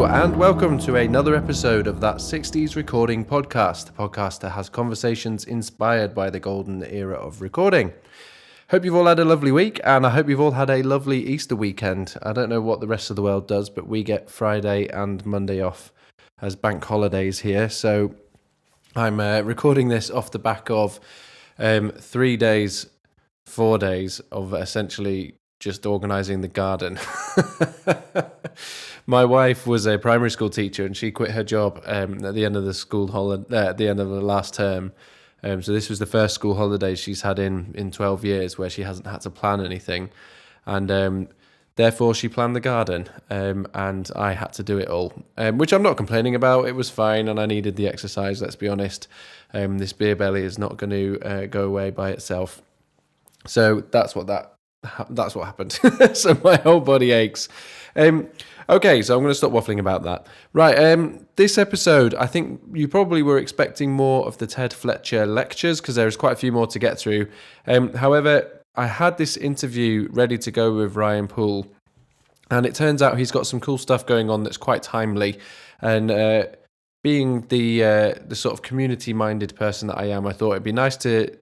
and welcome to another episode of That 60s Recording Podcast, a podcast that has conversations inspired by the golden era of recording. Hope you've all had a lovely week, and I hope you've all had a lovely Easter weekend. I don't know what the rest of the world does, but we get Friday and Monday off as bank holidays here, so I'm recording this off the back of 4 days of essentially just organising the garden. My wife was a primary school teacher, and she quit her job at the end of the school holiday, at the end of the last term. So this was the first school holiday she's had in 12 years where she hasn't had to plan anything, and therefore she planned the garden, and I had to do it all, which I'm not complaining about. It was fine, and I needed the exercise. Let's be honest. This beer belly is not going to go away by itself. So that's what happened. So my whole body aches. Okay, so I'm going to stop waffling about that. Right, this episode, I think you probably were expecting more of the Ted Fletcher lectures because there's quite a few more to get through. However, I had this interview ready to go with Ryan Poole, and it turns out he's got some cool stuff going on that's quite timely. And being the sort of community-minded person that I am, I thought it'd be nice to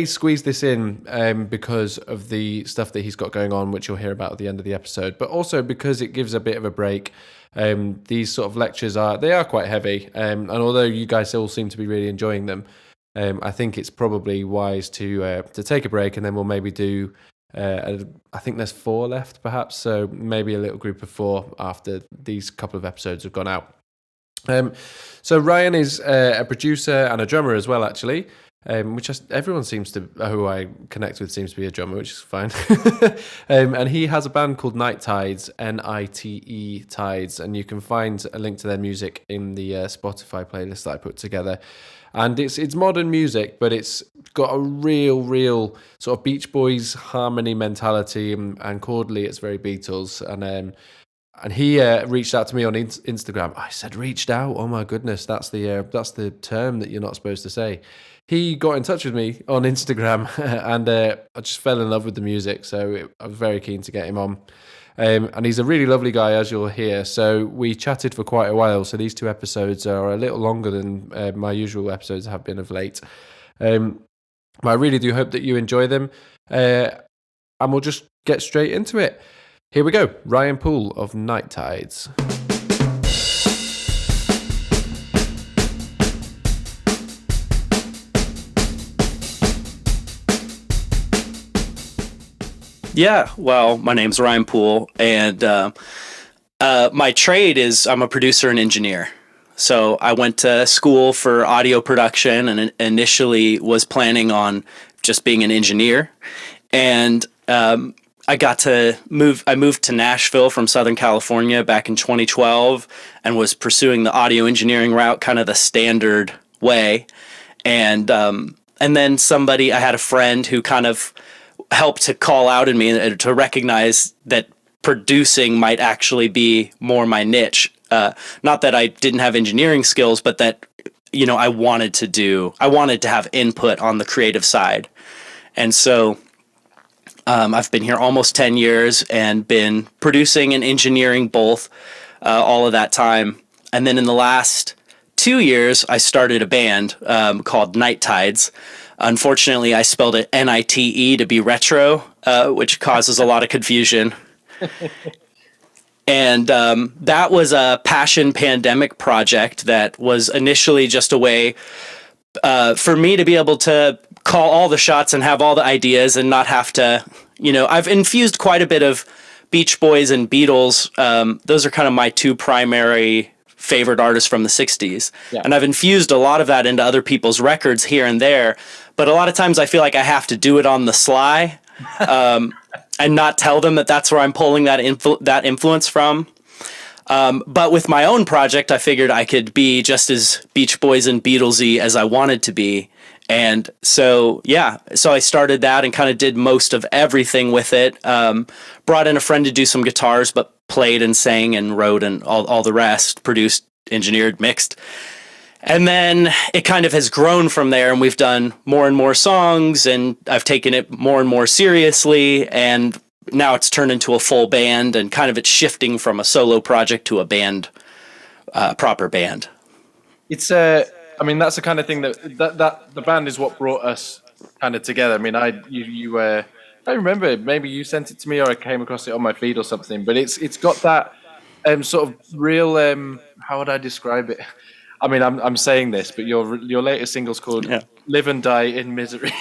squeeze this in because of the stuff that he's got going on, which you'll hear about at the end of the episode, but also because it gives a bit of a break. These sort of lectures are quite heavy, and although you guys all seem to be really enjoying them, I think it's probably wise to take a break, and then we'll maybe do I think there's 4 left perhaps, so maybe a little group of 4 after these couple of episodes have gone out. So Ryan is a producer and a drummer as well, actually. Everyone who I connect with seems to be a drummer, which is fine. And he has a band called Nite Tides, Nite Tides, and you can find a link to their music in the Spotify playlist that I put together. And it's modern music, but it's got a real sort of Beach Boys harmony mentality, and chordally it's very Beatles. And he reached out to me on Instagram. I said reached out. Oh my goodness, that's the term that you're not supposed to say. He got in touch with me on Instagram, and I just fell in love with the music, so I was very keen to get him on. And he's a really lovely guy, as you'll hear. So we chatted for quite a while, so these 2 episodes are a little longer than my usual episodes have been of late. But I really do hope that you enjoy them, and we'll just get straight into it. Here we go, Ryan Poole of Nite Tides. Yeah, well, my name's Ryan Poole, and my trade is I'm a producer and engineer. So I went to school for audio production and initially was planning on just being an engineer. And I moved to Nashville from Southern California back in 2012 and was pursuing the audio engineering route, kind of the standard way. And then I had a friend who kind of helped to call out in me to recognize that producing might actually be more my niche. Not that I didn't have engineering skills, but that, I wanted to have input on the creative side. And so I've been here almost 10 years and been producing and engineering both all of that time. And then in the last 2 years, I started a band called Nite Tides. Unfortunately, I spelled it Nite to be retro, which causes a lot of confusion. And that was a passion pandemic project that was initially just a way for me to be able to call all the shots and have all the ideas and not have to, I've infused quite a bit of Beach Boys and Beatles. Those are kind of my 2 primary favorite artists from the 60s. Yeah. And I've infused a lot of that into other people's records here and there. But a lot of times I feel like I have to do it on the sly and not tell them that that's where I'm pulling that influence from. But with my own project, I figured I could be just as Beach Boys and Beatlesy as I wanted to be. And so I started that and kind of did most of everything with it. Brought in a friend to do some guitars, but played and sang and wrote and all the rest, produced, engineered, mixed. And then it kind of has grown from there, and we've done more and more songs, and I've taken it more and more seriously, and now it's turned into a full band, and kind of it's shifting from a solo project to a band proper band. It's I mean, that's the kind of thing that the band is what brought us kind of together. I mean, I remember maybe you sent it to me or I came across it on my feed or something. But it's got that sort of real how would I describe it? I mean, I'm saying this, but your latest single's called "Live and Die in Misery,"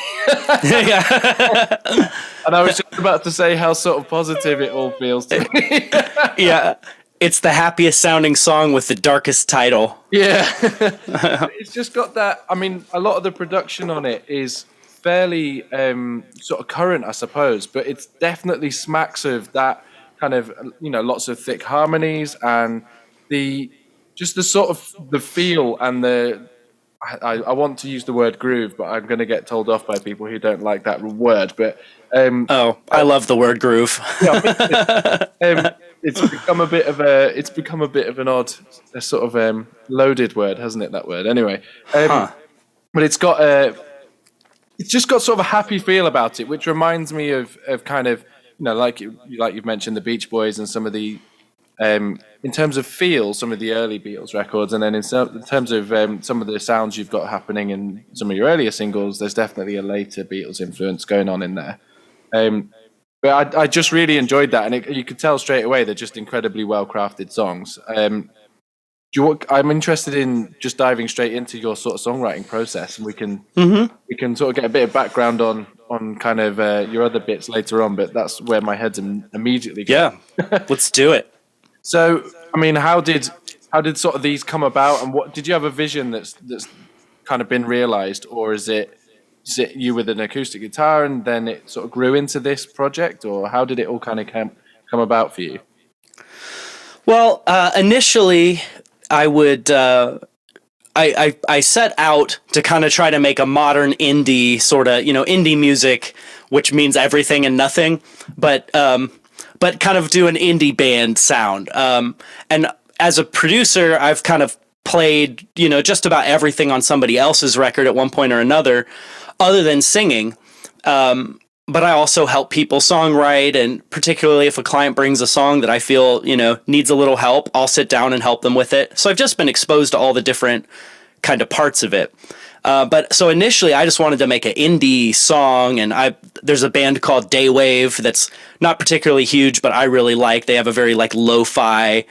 Yeah. and I was just about to say how sort of positive it all feels to me. Yeah. It's the happiest sounding song with the darkest title. Yeah. It's just got that. I mean, a lot of the production on it is fairly sort of current, I suppose, but it's definitely smacks of that kind of, lots of thick harmonies and the sort of the feel and I want to use the word groove, but I'm going to get told off by people who don't like that word. But I love the word groove. It's become a bit of an odd sort of loaded word, hasn't it? That word, anyway. But it's just got sort of a happy feel about it, which reminds me of kind of like you've mentioned the Beach Boys and some of the in terms of feel, some of the early Beatles records, and then in terms of some of the sounds you've got happening in some of your earlier singles, there's definitely a later Beatles influence going on in there. But I just really enjoyed that, and you could tell straight away they're just incredibly well-crafted songs. I'm interested in just diving straight into your sort of songwriting process, and we can sort of get a bit of background on kind of your other bits later on. But that's where my head's immediately going. Yeah, let's do it. So, I mean, how did sort of these come about, and what did you have a vision that's kind of been realized, or is it you with an acoustic guitar and then it sort of grew into this project, or how did it all kind of come about for you? Well, initially, I would I set out to kind of try to make a modern indie sort of indie music, which means everything and nothing, but kind of do an indie band sound. And as a producer, I've kind of played just about everything on somebody else's record at one point or another, other than singing. But I also help people songwrite, and particularly if a client brings a song that I feel, needs a little help, I'll sit down and help them with it. So I've just been exposed to all the different kind of parts of it. But so initially I just wanted to make an indie song, and there's a band called Daywave that's not particularly huge, but I really like. They have a very lo-fi,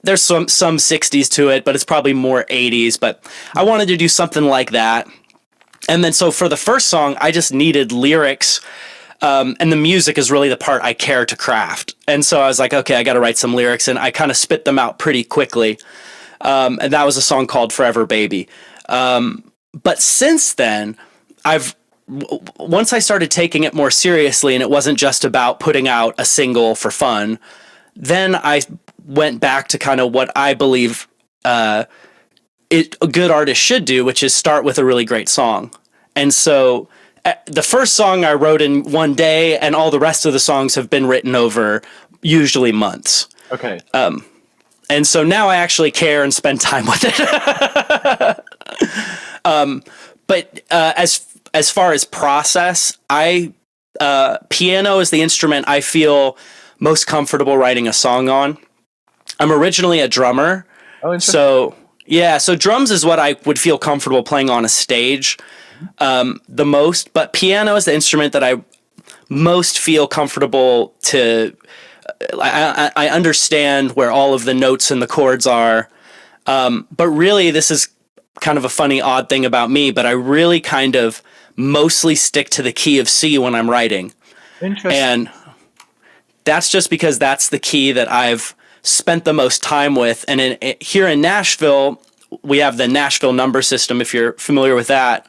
there's some 60s to it, but it's probably more 80s, but I wanted to do something like that. And then so for the first song, I just needed lyrics, and the music is really the part I care to craft. And so I was like, okay, I got to write some lyrics, and I kind of spit them out pretty quickly. And that was a song called Forever Baby. But since then, once I started taking it more seriously, and it wasn't just about putting out a single for fun, then I went back to kind of what I believe a good artist should do, which is start with a really great song. And so the first song I wrote in one day, and all the rest of the songs have been written over usually months. Okay. And so now I actually care and spend time with it. But as far as process, piano is the instrument I feel most comfortable writing a song on. I'm originally a drummer. Oh, interesting. So drums is what I would feel comfortable playing on a stage the most, but piano is the instrument that I most feel comfortable to. I understand where all of the notes and the chords are, but really this is kind of a funny, odd thing about me, but I really kind of mostly stick to the key of C when I'm writing. Interesting. And that's just because that's the key that I've spent the most time with. And here in Nashville, we have the Nashville number system, if you're familiar with that,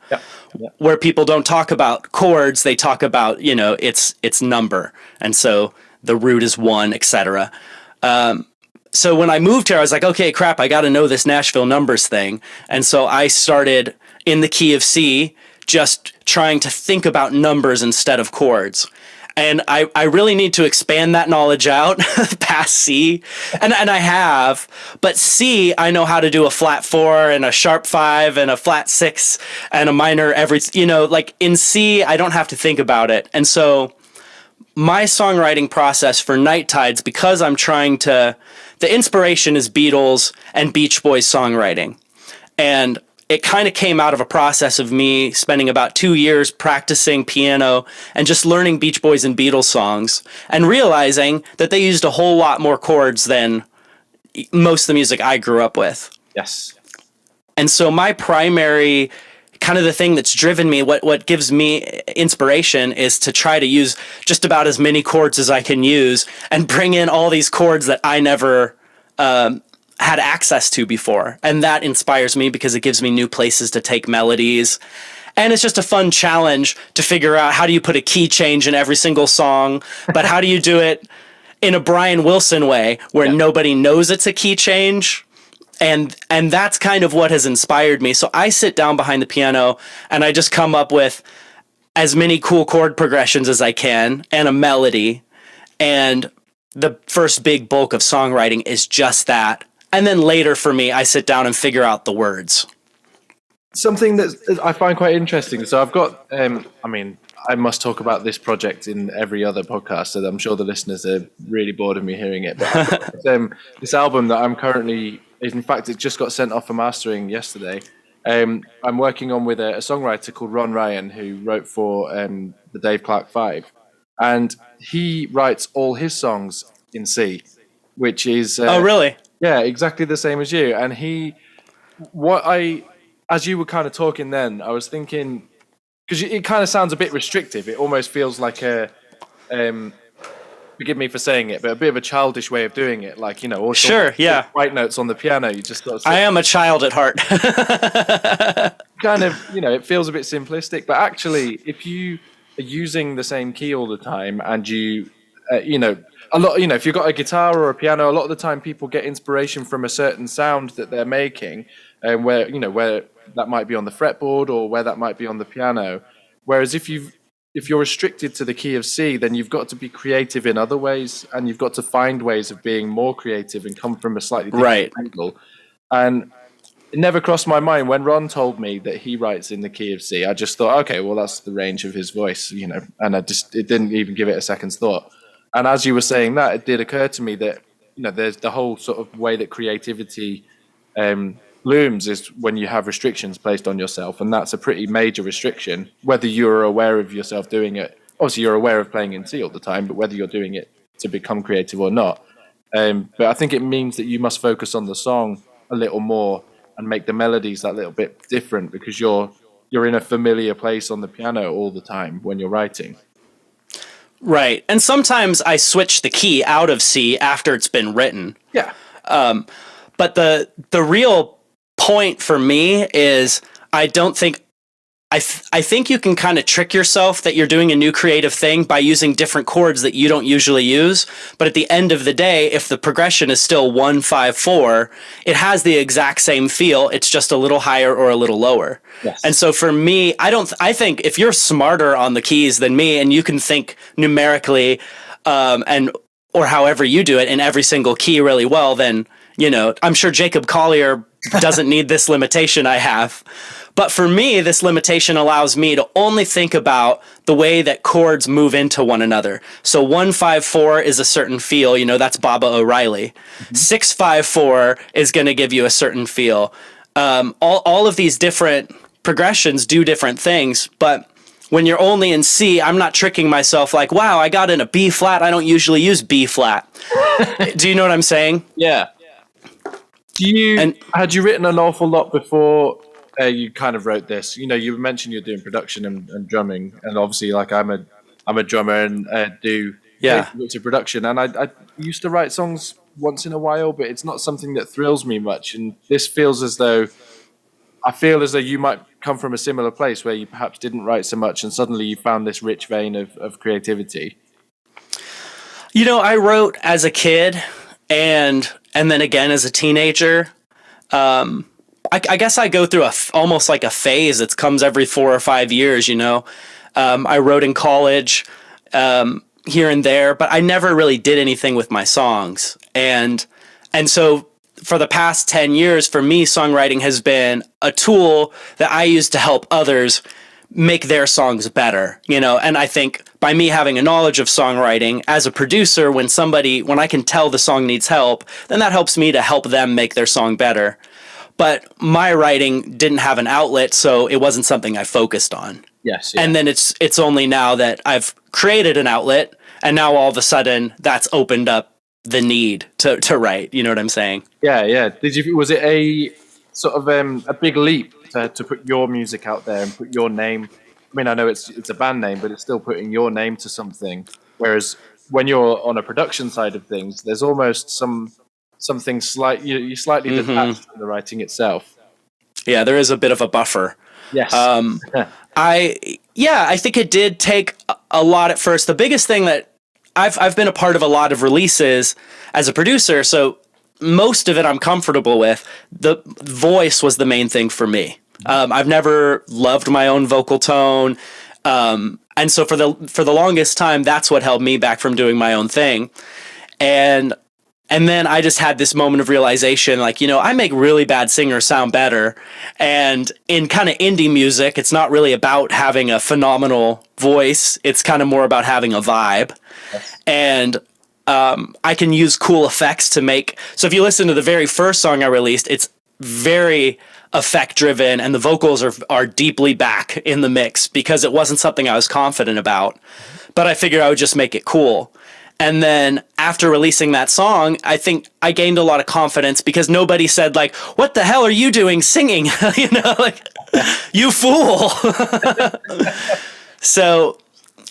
where people don't talk about chords, they talk about, its number. And so the root is 1, etc. So when I moved here, I was like, okay, crap, I got to know this Nashville numbers thing. And so I started in the key of C, just trying to think about numbers instead of chords. And I really need to expand that knowledge out past C. And I have, but C, I know how to do a flat 4 and a sharp 5 and a flat 6 and a minor in C, I don't have to think about it. And so my songwriting process for Nite Tides, because I'm trying to the inspiration is Beatles and Beach Boys songwriting. And it kind of came out of a process of me spending about 2 years practicing piano and just learning Beach Boys and Beatles songs and realizing that they used a whole lot more chords than most of the music I grew up with. Yes. And so my primary kind of the thing that's driven me, what gives me inspiration, is to try to use just about as many chords as I can use and bring in all these chords that I never had access to before. And that inspires me because it gives me new places to take melodies. And it's just a fun challenge to figure out, how do you put a key change in every single song, but how do you do it in a Brian Wilson way where nobody knows it's a key change? And that's kind of what has inspired me. So I sit down behind the piano and I just come up with as many cool chord progressions as I can and a melody. And the first big bulk of songwriting is just that. And then later for me, I sit down and figure out the words. Something that I find quite interesting. So I've got, I must talk about this project in every other podcast, so I'm sure the listeners are really bored of me hearing it. But I've got, this album that I'm currently, in fact, it just got sent off for mastering yesterday. I'm working on with a songwriter called Ryan, who wrote for the Dave Clark 5. And he writes all his songs in C, which is... oh, really? Yeah, exactly the same as you. And as you were kind of talking then, I was thinking, because it kind of sounds a bit restrictive. It almost feels like forgive me for saying it, but a bit of a childish way of doing it. Like, or sure, yeah, white notes on the piano. You just sort of I am a child at heart. kind of, it feels a bit simplistic. But actually, if you are using the same key all the time, and you, a lot, if you've got a guitar or a piano, a lot of the time people get inspiration from a certain sound that they're making, and where that might be on the fretboard or where that might be on the piano. Whereas if you're restricted to the key of C, then you've got to be creative in other ways, and you've got to find ways of being more creative and come from a slightly different angle. And it never crossed my mind when Ron told me that he writes in the key of C. I just thought, okay, well, that's the range of his voice, and it didn't even give it a second's thought. And as you were saying that, it did occur to me that, there's the whole sort of way that creativity blooms is when you have restrictions placed on yourself. And that's a pretty major restriction, whether you're aware of yourself doing it. Obviously, you're aware of playing in C all the time, but whether you're doing it to become creative or not. But I think it means that you must focus on the song a little more and make the melodies that little bit different, because you're in a familiar place on the piano all the time when you're writing. Right. And sometimes I switch the key out of C after it's been written. Yeah. But the real point for me is I think you can kind of trick yourself that you're doing a new creative thing by using different chords that you don't usually use. But at the end of the day, if the progression is still 1, 5, 4, it has the exact same feel. It's just a little higher or a little lower. Yes. And so for me, I think if you're smarter on the keys than me and you can think numerically, or however you do it in every single key really well, then, I'm sure Jacob Collier doesn't need this limitation I have. But for me, this limitation allows me to only think about the way that chords move into one another. So 1, 5, 4 is a certain feel, that's Baba O'Reilly. 6, 5, 4 is going to give you a certain feel. All of these different progressions do different things, but when you're only in C, I'm not tricking myself like, wow, I got in a B flat. I don't usually use B flat. Do you know what I'm saying? Yeah. Had you written an awful lot before you kind of wrote this? You mentioned you're doing production and drumming, and obviously, like I'm a drummer and do bits of production. And I used to write songs once in a while, but it's not something that thrills me much. And this feels as though you might come from a similar place where you perhaps didn't write so much, and suddenly you found this rich vein of creativity. I wrote as a kid, and then again as a teenager. I guess I go through almost like a phase that comes every 4 or 5 years, I wrote in college here and there, but I never really did anything with my songs. And so for the past 10 years, for me, songwriting has been a tool that I use to help others make their songs better, you know? And I think by me having a knowledge of songwriting as a producer, when I can tell the song needs help, then that helps me to help them make their song better. But my writing didn't have an outlet, so it wasn't something I focused on. Yes. Yeah. And then it's only now that I've created an outlet, and now all of a sudden that's opened up the need to write. You know what I'm saying? Yeah. Yeah. Was it a sort of a big leap to put your music out there and put your name? I mean, I know it's a band name, but it's still putting your name to something. Whereas when you're on a production side of things, there's almost something you're slightly detached from the writing itself. Yeah, there is a bit of a buffer. Yes. I think it did take a lot at first. The biggest thing that I've been a part of a lot of releases as a producer, so most of it I'm comfortable with. The voice was the main thing for me. I've never loved my own vocal tone. And so for the longest time, that's what held me back from doing my own thing. And then I just had this moment of realization, like, you know, I make really bad singers sound better. And in kind of indie music, it's not really about having a phenomenal voice. It's kind of more about having a vibe. Yes. And I can use cool effects to make. So if you listen to the very first song I released, it's very effect driven, and the vocals are deeply back in the mix because it wasn't something I was confident about. But I figured I would just make it cool. And then after releasing that song, I think I gained a lot of confidence because nobody said, like, what the hell are you doing singing? You know, like, you fool. So,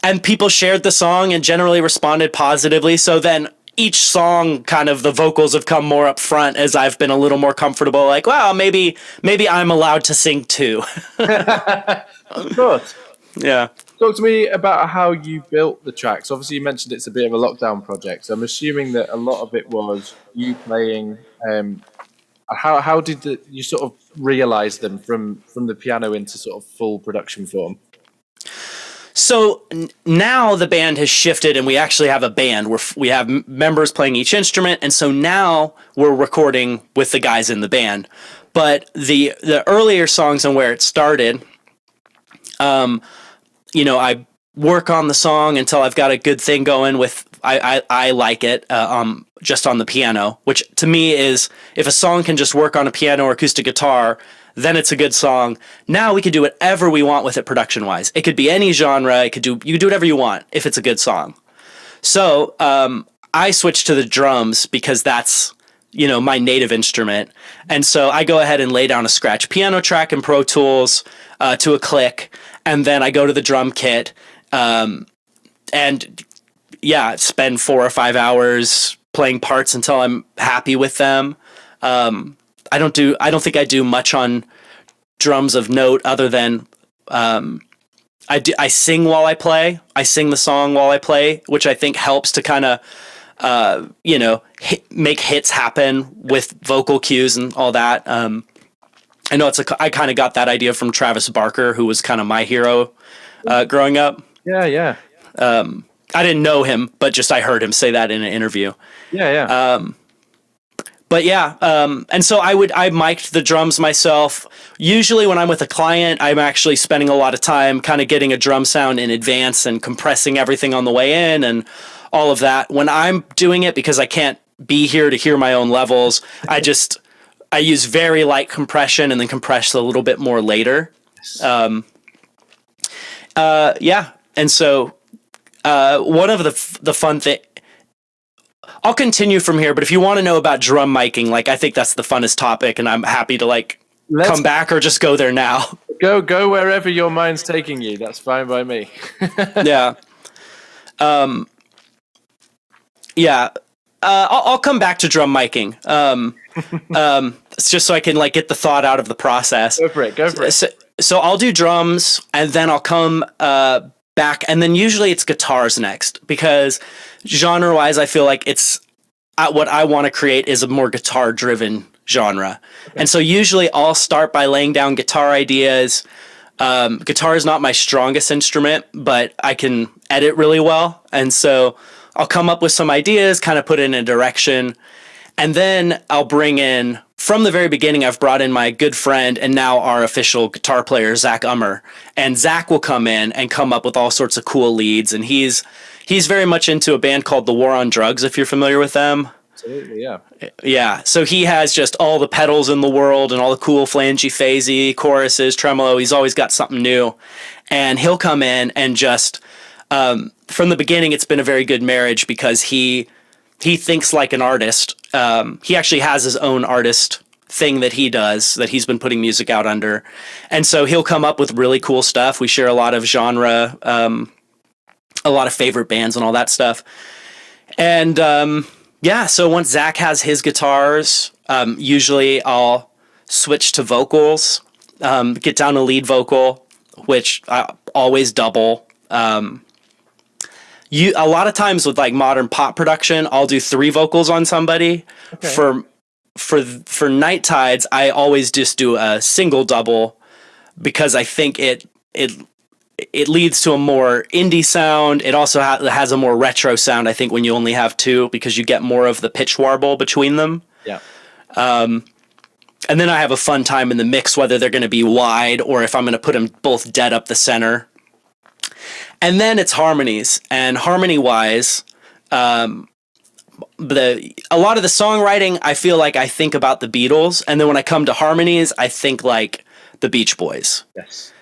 and people shared the song and generally responded positively. So then each song, kind of the vocals have come more up front as I've been a little more comfortable. Like, wow, maybe I'm allowed to sing too. Of course. Yeah. Talk to me about how you built the tracks. Obviously, you mentioned it's a bit of a lockdown project. So I'm assuming that a lot of it was you playing. How did you sort of realize them from the piano into sort of full production form? So now the band has shifted, and we actually have a band where we have members playing each instrument, and so now we're recording with the guys in the band. But the earlier songs and where it started, you know, I work on the song until I've got a good thing going with, I like it, just on the piano, which to me is, if a song can just work on a piano or acoustic guitar, then it's a good song. Now we can do whatever we want with it production wise. It could be any genre. You could do whatever you want if it's a good song. So, I switched to the drums because that's, you know, my native instrument. And so I go ahead and lay down a scratch piano track in Pro Tools, to a click. And then I go to the drum kit, and yeah, spend 4 or 5 hours playing parts until I'm happy with them. I don't think I do much on drums of note other than, I sing while I play. I sing the song while I play, which I think helps to kind of, you know, make hits happen with vocal cues and all that. I know I kind of got that idea from Travis Barker, who was kind of my hero growing up. Yeah. I didn't know him, but just I heard him say that in an interview. Yeah. But yeah, and so I mic'd the drums myself. Usually when I'm with a client, I'm actually spending a lot of time kind of getting a drum sound in advance and compressing everything on the way in and all of that. When I'm doing it, because I can't be here to hear my own levels, I use very light compression and then compress a little bit more later. Yeah. And so, one of the fun thing, I'll continue from here, but if you want to know about drum miking, like, I think that's the funnest topic, and I'm happy to come back or just go there now. Go wherever your mind's taking you. That's fine by me. Yeah. Yeah. I'll come back to drum miking. It's just so I can get the thought out of the process. Go for it. So I'll do drums, and then I'll come back, and then usually it's guitars next, because genre-wise, I feel like it's what I want to create is a more guitar-driven genre. Okay. And so usually I'll start by laying down guitar ideas. Guitar is not my strongest instrument, but I can edit really well, and so I'll come up with some ideas, kind of put it in a direction, and then I'll bring in from the very beginning, I've brought in my good friend and now our official guitar player, Zach Ummer. And Zach will come in and come up with all sorts of cool leads. And he's very much into a band called The War on Drugs, if you're familiar with them. Absolutely, yeah. Yeah, so he has just all the pedals in the world and all the cool flangey, phasey choruses, tremolo. He's always got something new. And he'll come in and just, from the beginning, it's been a very good marriage because he thinks like an artist. He actually has his own artist thing that he does that he's been putting music out under. And so he'll come up with really cool stuff. We share a lot of genre, a lot of favorite bands and all that stuff. And yeah, so once Zach has his guitars, usually I'll switch to vocals, get down to lead vocal, which I always double. A lot of times with like modern pop production, I'll do 3 vocals on somebody. Okay. For Nite Tides, I always just do a single double because I think it leads to a more indie sound. It also has a more retro sound, I think, when you only have 2 because you get more of the pitch warble between them. Yeah. And then I have a fun time in the mix, whether they're going to be wide or if I'm going to put them both dead up the center. And then it's harmonies, and harmony-wise, a lot of the songwriting, I feel like I think about the Beatles, and then when I come to harmonies, I think like the Beach Boys. Yes.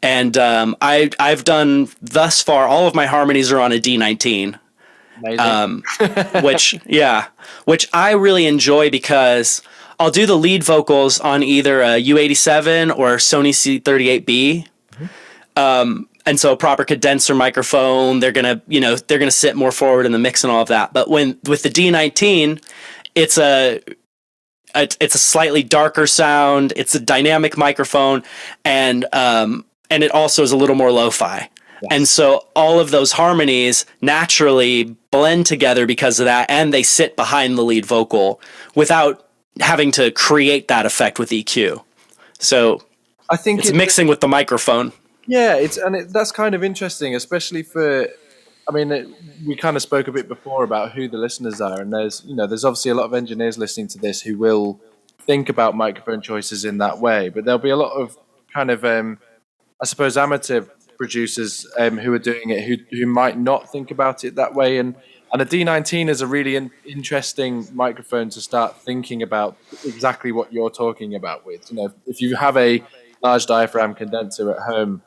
And I've done thus far, all of my harmonies are on a D19. Amazing. which I really enjoy because I'll do the lead vocals on either a U87 or Sony C38B. Mm-hmm. And so a proper condenser microphone, they're gonna sit more forward in the mix and all of that. But with the D19, it's a slightly darker sound. It's a dynamic microphone, and it also is a little more lo-fi. Yes. And so all of those harmonies naturally blend together because of that, and they sit behind the lead vocal without having to create that effect with EQ. So I think it's mixing with the microphone. Yeah, that's kind of interesting, especially for. I mean, we kind of spoke a bit before about who the listeners are, and there's obviously a lot of engineers listening to this who will think about microphone choices in that way, but there'll be a lot of kind of, I suppose, amateur producers who are doing it who might not think about it that way, and a D19 is a really interesting microphone to start thinking about exactly what you're talking about with. If you have a large diaphragm condenser at home.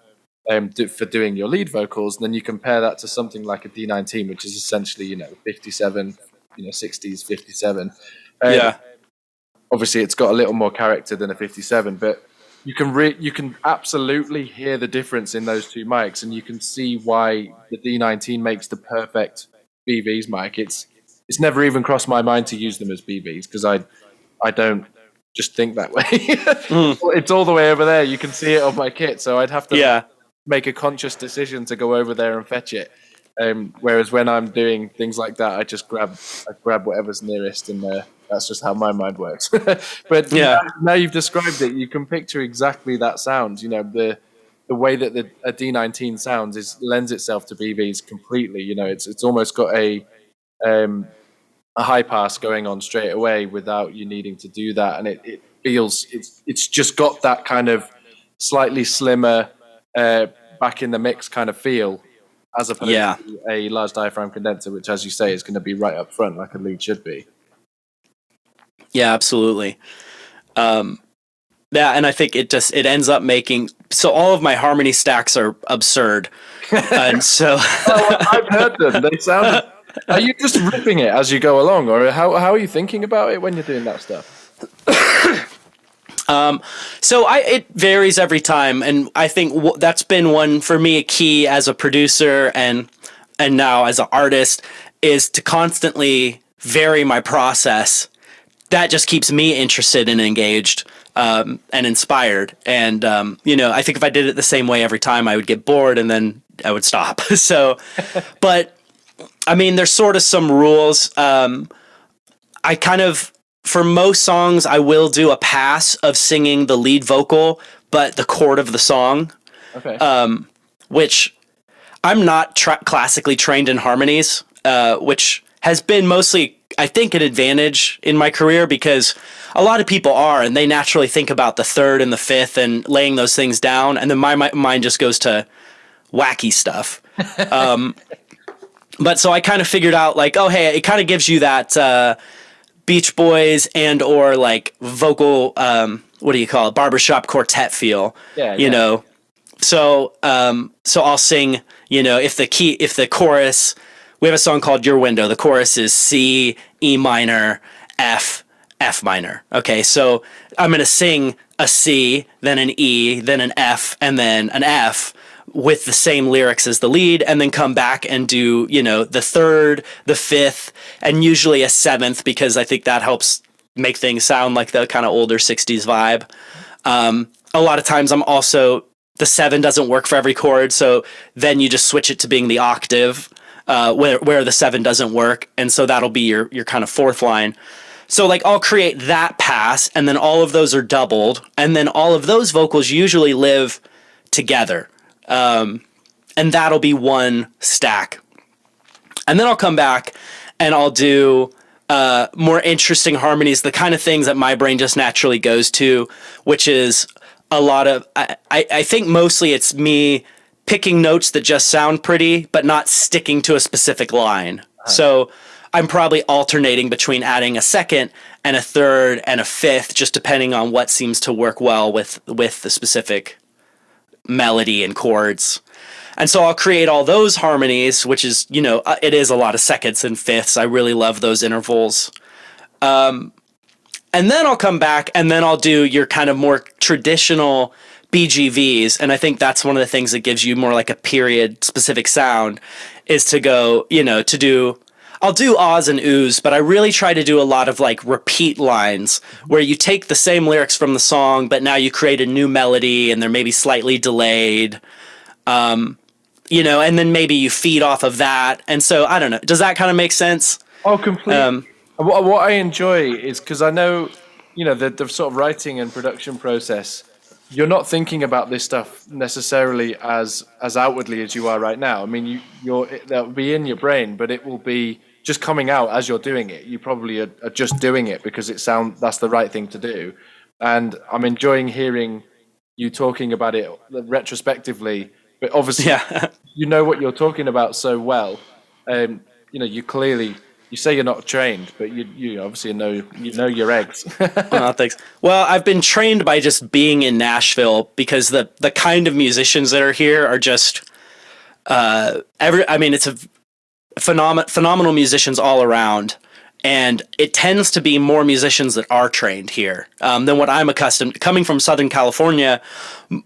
For doing your lead vocals, and then you compare that to something like a D19, which is essentially 57, 60s 57. Yeah. Obviously, it's got a little more character than a 57, but you can absolutely hear the difference in those 2 mics, and you can see why the D19 makes the perfect BVs mic. It's never even crossed my mind to use them as BVs because I don't just think that way. It's all the way over there. You can see it on my kit, so I'd have to. Make a conscious decision to go over there and fetch it. Whereas when I'm doing things like that, I just grab whatever's nearest, and that's just how my mind works. But now you've described it, you can picture exactly that sound. The way that a D19 sounds lends itself to BVs completely. It's almost got a high pass going on straight away without you needing to do that, and it feels it's just got that kind of slightly slimmer. Back in the mix kind of feel, as opposed to a large diaphragm condenser, which, as you say, is going to be right up front like a lead should be. Yeah, absolutely. And I think it ends up making so all of my harmony stacks are absurd, and so I've heard them. They sound. Are you just ripping it as you go along, or how are you thinking about it when you're doing that stuff? It varies every time, and I think that's been one for me, a key as a producer and now as an artist, is to constantly vary my process. That just keeps me interested and engaged, and inspired. And I think if I did it the same way every time, I would get bored and then I would stop. So, but I mean, there's sort of some rules. I kind of. For most songs, I will do a pass of singing the lead vocal, but the chord of the song. Okay. Which I'm not classically trained in harmonies, which has been mostly I think an advantage in my career, because a lot of people are, and they naturally think about the third and the fifth and laying those things down, and then my mind just goes to wacky stuff. But so I kind of figured out like, oh hey, it kind of gives you that Beach Boys and or like vocal, what do you call it, barbershop quartet feel. Yeah, you know. So I'll sing, if the chorus, we have a song called Your Window. The chorus is C, E minor, F, F minor. Okay, so I'm going to sing a C, then an E, then an F, and then an F with the same lyrics as the lead, and then come back and do, the third, the fifth, and usually a seventh, because I think that helps make things sound like the kind of older 60s vibe. A lot of times the 7 doesn't work for every chord, so then you just switch it to being the octave where the 7 doesn't work, and so that'll be your kind of fourth line. So like I'll create that pass, and then all of those are doubled, and then all of those vocals usually live together, and that'll be one stack. And then I'll come back and I'll do more interesting harmonies, the kind of things that my brain just naturally goes to, which is a lot of, I think mostly it's me picking notes that just sound pretty, but not sticking to a specific line. So I'm probably alternating between adding a second and a third and a fifth, just depending on what seems to work well with the specific melody and chords. And so I'll create all those harmonies, which is, it is a lot of seconds and fifths. I really love those intervals. And then I'll come back and then I'll do your kind of more traditional BGVs. And I think that's one of the things that gives you more like a period specific sound, is to go, I'll do ahs and oohs, but I really try to do a lot of like repeat lines where you take the same lyrics from the song, but now you create a new melody and they're maybe slightly delayed. And then maybe you feed off of that. And so, I don't know. Does that kind of make sense? Oh, completely. What I enjoy is, because I know, the sort of writing and production process, you're not thinking about this stuff necessarily as outwardly as you are right now. I mean, that'll be in your brain, but it will be just coming out as you're doing it. You probably are just doing it because that's the right thing to do. And I'm enjoying hearing you talking about it retrospectively, but obviously, you know what you're talking about so well. You say you're not trained, but you obviously know your eggs. Oh, thanks. Well, I've been trained by just being in Nashville, because the kind of musicians that are here are just it's a phenomenal musicians all around, and it tends to be more musicians that are trained here than what I'm accustomed. Coming from Southern California,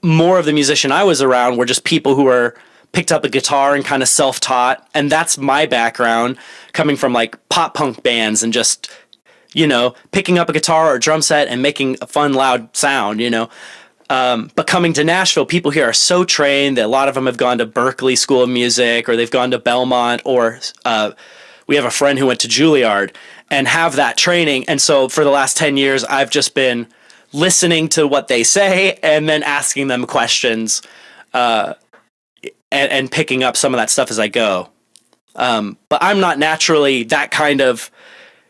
more of the musician I was around were just people who were picked up a guitar and kind of self-taught, and that's my background, coming from like pop punk bands and just picking up a guitar or a drum set and making a fun loud sound. But coming to Nashville, people here are so trained that a lot of them have gone to Berklee School of Music, or they've gone to Belmont, or we have a friend who went to Juilliard and have that training. And so for the last 10 years, I've just been listening to what they say and then asking them questions and picking up some of that stuff as I go. But I'm not naturally that kind of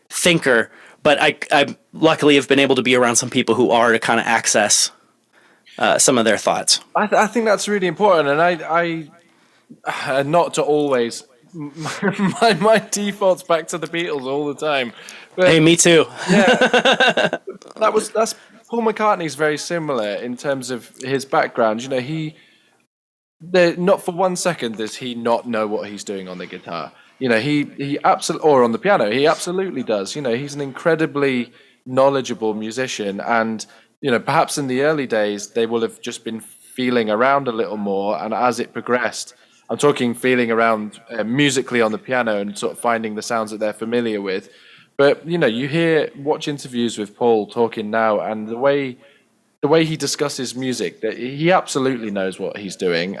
thinker, but I luckily have been able to be around some people who are, to kind of access some of their thoughts. I think that's really important, and I not to always. My default's back to the Beatles all the time. But, hey, me too. Yeah, that's Paul McCartney's very similar in terms of his background. Not for 1 second does he not know what he's doing on the guitar. He absolutely, or on the piano, he absolutely does. He's an incredibly knowledgeable musician, and perhaps in the early days they will have just been feeling around a little more, and as it progressed, I'm talking feeling around musically on the piano and sort of finding the sounds that they're familiar with. But you watch interviews with Paul talking now, and the way he discusses music, that he absolutely knows what he's doing,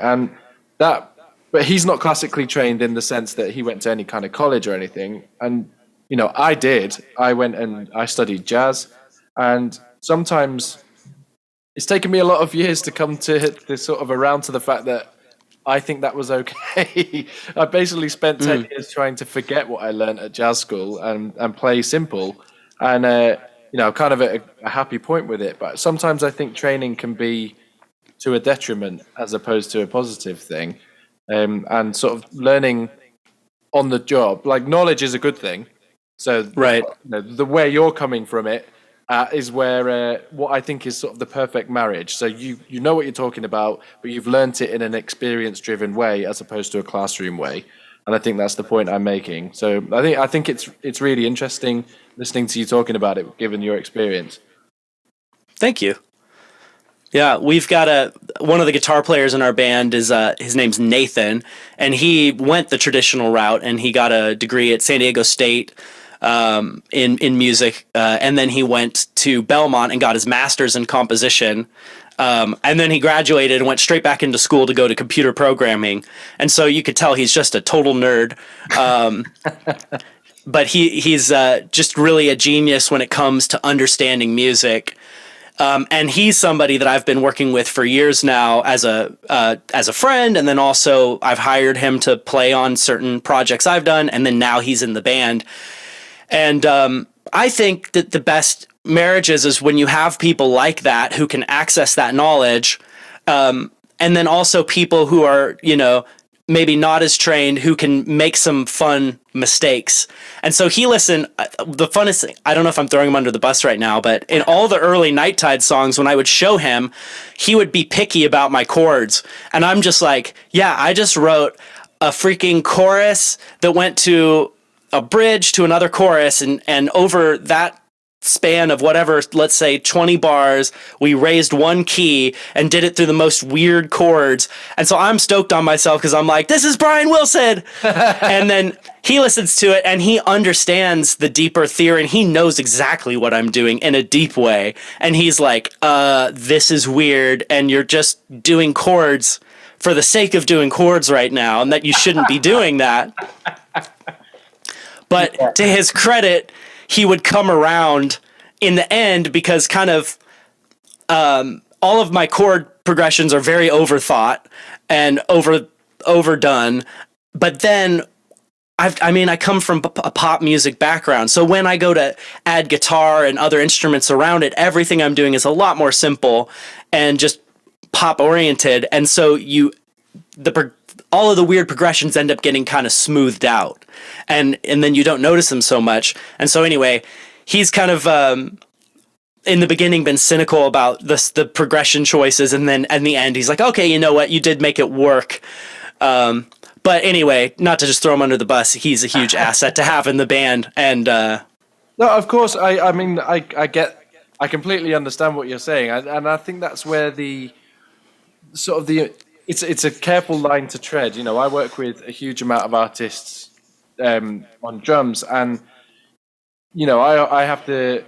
but he's not classically trained in the sense that he went to any kind of college or anything. And I did. I went and I studied jazz, and sometimes it's taken me a lot of years to come to this sort of around to the fact that I think that was okay. I basically spent 10 years trying to forget what I learned at jazz school and play simple. And, kind of at a happy point with it. But sometimes I think training can be to a detriment as opposed to a positive thing. And sort of learning on the job, like knowledge is a good thing. So Right. the way you're coming from it is where what I think is sort of the perfect marriage. So you know what you're talking about, but you've learnt it in an experience-driven way as opposed to a classroom way. And I think that's the point I'm making. So I think it's really interesting listening to you talking about it, given your experience. Thank you. Yeah, we've got one of the guitar players in our band is his name's Nathan, and he went the traditional route and he got a degree at San Diego State in music, and then he went to Belmont and got his master's in composition. And then he graduated and went straight back into school to go to computer programming. And so you could tell he's just a total nerd. But he's just really a genius when it comes to understanding music. And he's somebody that I've been working with for years now as a friend, and then also I've hired him to play on certain projects I've done, and then now he's in the band. And I think that the best marriages is when you have people like that who can access that knowledge, and then also people who are, maybe not as trained, who can make some fun mistakes. And so he listened, the funnest thing, I don't know if I'm throwing him under the bus right now, but in all the early Nite Tides songs, when I would show him, he would be picky about my chords. And I'm just like, yeah, I just wrote a freaking chorus that went to a bridge to another chorus, and over that span of whatever, let's say 20 bars, we raised one key and did it through the most weird chords. And so I'm stoked on myself because I'm like, this is Brian Wilson. And then he listens to it and he understands the deeper theory and he knows exactly what I'm doing in a deep way. And he's like, this is weird and you're just doing chords for the sake of doing chords right now, and that you shouldn't be doing that. But to his credit, he would come around in the end because kind of all of my chord progressions are very overthought and overdone. But then I come from a pop music background. So when I go to add guitar and other instruments around it, everything I'm doing is a lot more simple and just pop oriented. And so all of the weird progressions end up getting kind of smoothed out. And then you don't notice them so much. And so anyway, he's kind of in the beginning been cynical about the progression choices, and then in the end he's like, okay, you know what, you did make it work. But anyway, not to just throw him under the bus, he's a huge asset to have in the band. And no, of course, I completely understand what you're saying, and I think that's where it's a careful line to tread. I work with a huge amount of artists on drums, and I have to.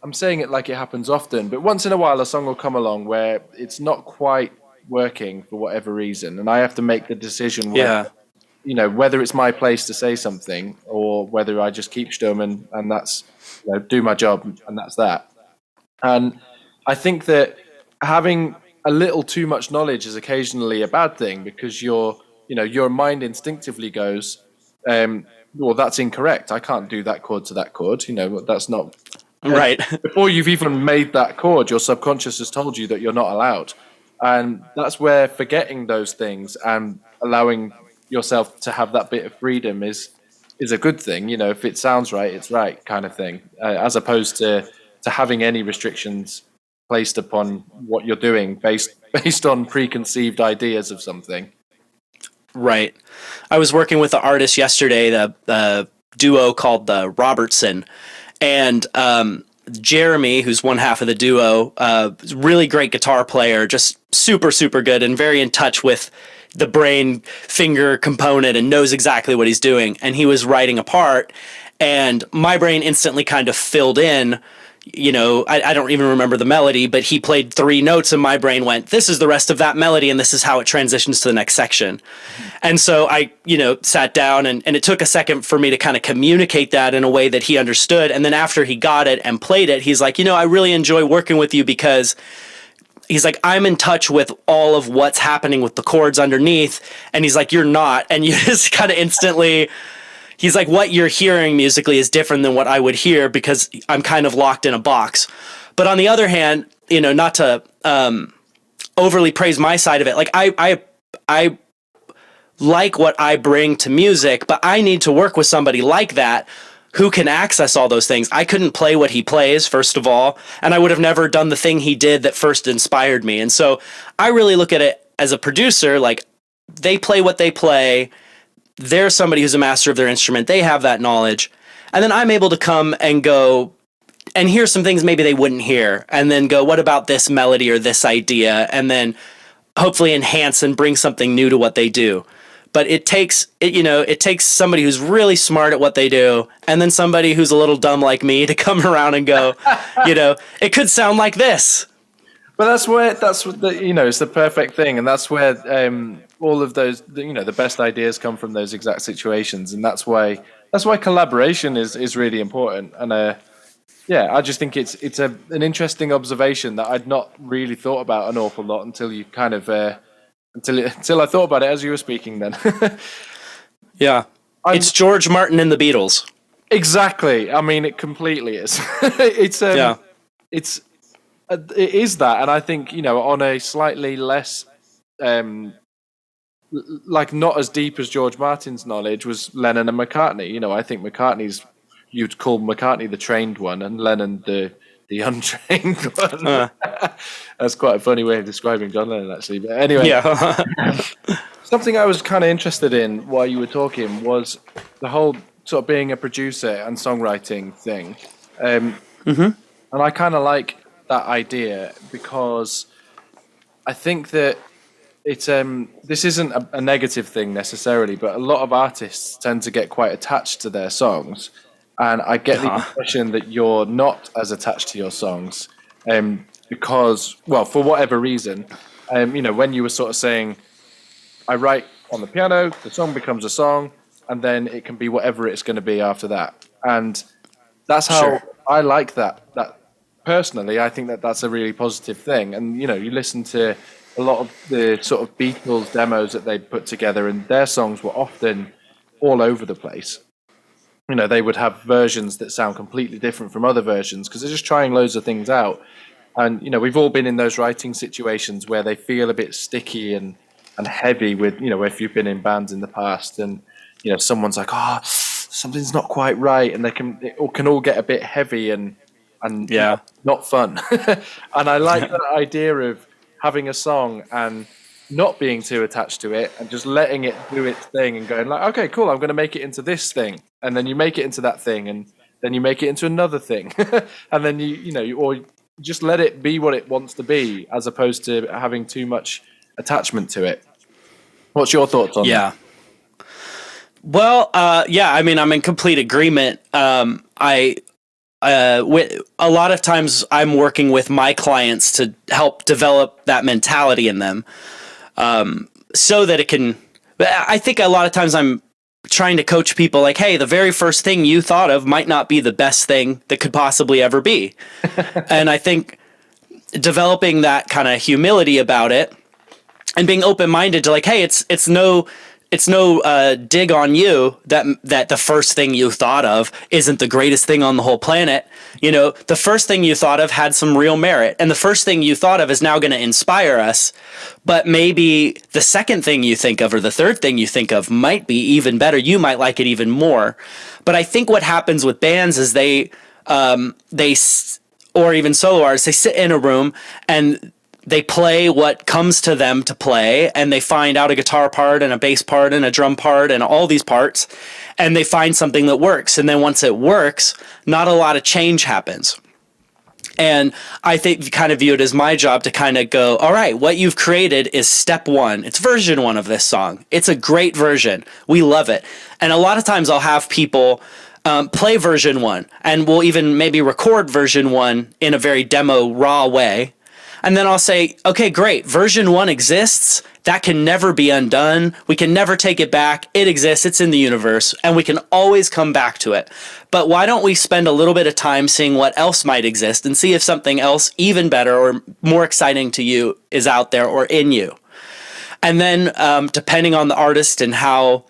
I'm saying it like it happens often, but once in a while a song will come along where it's not quite working for whatever reason, and I have to make the decision whether it's my place to say something or whether I just keep stum and that's do my job and that's that. And I think that having a little too much knowledge is occasionally a bad thing, because your mind instinctively goes, well, that's incorrect. I can't do that chord to that chord. That's not right. Before you've even made that chord, your subconscious has told you that you're not allowed. And that's where forgetting those things and allowing yourself to have that bit of freedom is a good thing. If it sounds right, it's right, kind of thing, as opposed to having any restrictions placed upon what you're doing based on preconceived ideas of something. Right. I was working with an artist yesterday, the duo called the Robertson, and Jeremy, who's one half of the duo, really great guitar player, just super, super good and very in touch with the brain finger component and knows exactly what he's doing. And he was writing a part, and my brain instantly kind of filled in. I don't even remember the melody, but he played 3 notes and my brain went, this is the rest of that melody and this is how it transitions to the next section. Mm-hmm. And so I, sat down and it took a second for me to kind of communicate that in a way that he understood. And then after he got it and played it, he's like, I really enjoy working with you because he's like, I'm in touch with all of what's happening with the chords underneath. And he's like, you're not. And you just kind of instantly, he's like, what you're hearing musically is different than what I would hear because I'm kind of locked in a box. But on the other hand, not to overly praise my side of it, like I like what I bring to music, but I need to work with somebody like that who can access all those things. I couldn't play what he plays, first of all, and I would have never done the thing he did that first inspired me. And so I really look at it as a producer, like they play what they play. They're somebody who's a master of their instrument. They have that knowledge. And then I'm able to come and go and hear some things maybe they wouldn't hear, and then go, what about this melody or this idea? And then hopefully enhance and bring something new to what they do. But it takes somebody who's really smart at what they do, and then somebody who's a little dumb like me to come around and go, it could sound like this. But it's the perfect thing, and that's where all of those, the best ideas come from those exact situations, and that's why collaboration is really important. And I just think it's an interesting observation that I'd not really thought about an awful lot until you kind of. Until I thought about it as you were speaking then. Yeah. It's George Martin and the Beatles. Exactly. I mean, it completely is. It is that. And I think, on a slightly less, like not as deep as George Martin's knowledge was Lennon and McCartney. I think you'd call McCartney the trained one and Lennon the untrained one. That's quite a funny way of describing John Lennon, actually. But anyway, something I was kind of interested in while you were talking was the whole sort of being a producer and songwriting thing. And I kind of like that idea because I think that it's this isn't a negative thing necessarily, but a lot of artists tend to get quite attached to their songs. And I get the impression that you're not as attached to your songs because, well, for whatever reason, when you were sort of saying, I write on the piano, the song becomes a song, and then it can be whatever it's going to be after that. And that's how I like that. That personally, I think that's a really positive thing. And, you listen to a lot of the sort of Beatles demos that they put together, and their songs were often all over the place. They would have versions that sound completely different from other versions because they're just trying loads of things out. And, we've all been in those writing situations where they feel a bit sticky and heavy with, if you've been in bands in the past and, someone's like, something's not quite right. And it can all get a bit heavy and not fun. And I like that idea of having a song and not being too attached to it and just letting it do its thing and going like, okay, cool, I'm going to make it into this thing. And then you make it into that thing and then you make it into another thing. And then you just let it be what it wants to be as opposed to having too much attachment to it. What's your thoughts on that? Well, I mean, I'm in complete agreement. With a lot of times I'm working with my clients to help develop that mentality in them. So that it can, I think a lot of times I'm trying to coach people like, hey, the very first thing you thought of might not be the best thing that could possibly ever be. And I think developing that kind of humility about it and being open-minded to like, hey, it's no dig on you that the first thing you thought of isn't the greatest thing on the whole planet. The first thing you thought of had some real merit, and the first thing you thought of is now going to inspire us. But maybe the second thing you think of or the third thing you think of might be even better. You might like it even more. But I think what happens with bands is they or even solo artists, they sit in a room and they play what comes to them to play, and they find out a guitar part and a bass part and a drum part and all these parts, and they find something that works. And then once it works, not a lot of change happens. And I think kind of view it as my job to kind of go, all right, what you've created is step one. It's version one of this song. It's a great version. We love it. And a lot of times I'll have people play version one, and we'll even maybe record version one in a very demo raw way. And then I'll say, okay, great. Version one exists. that can never be undone. We can never take it back. It exists. It's in the universe, and we can always come back to it. But why don't we spend a little bit of time seeing what else might exist and see if something else even better or more exciting to you is out there or in you? And then depending on the artist and how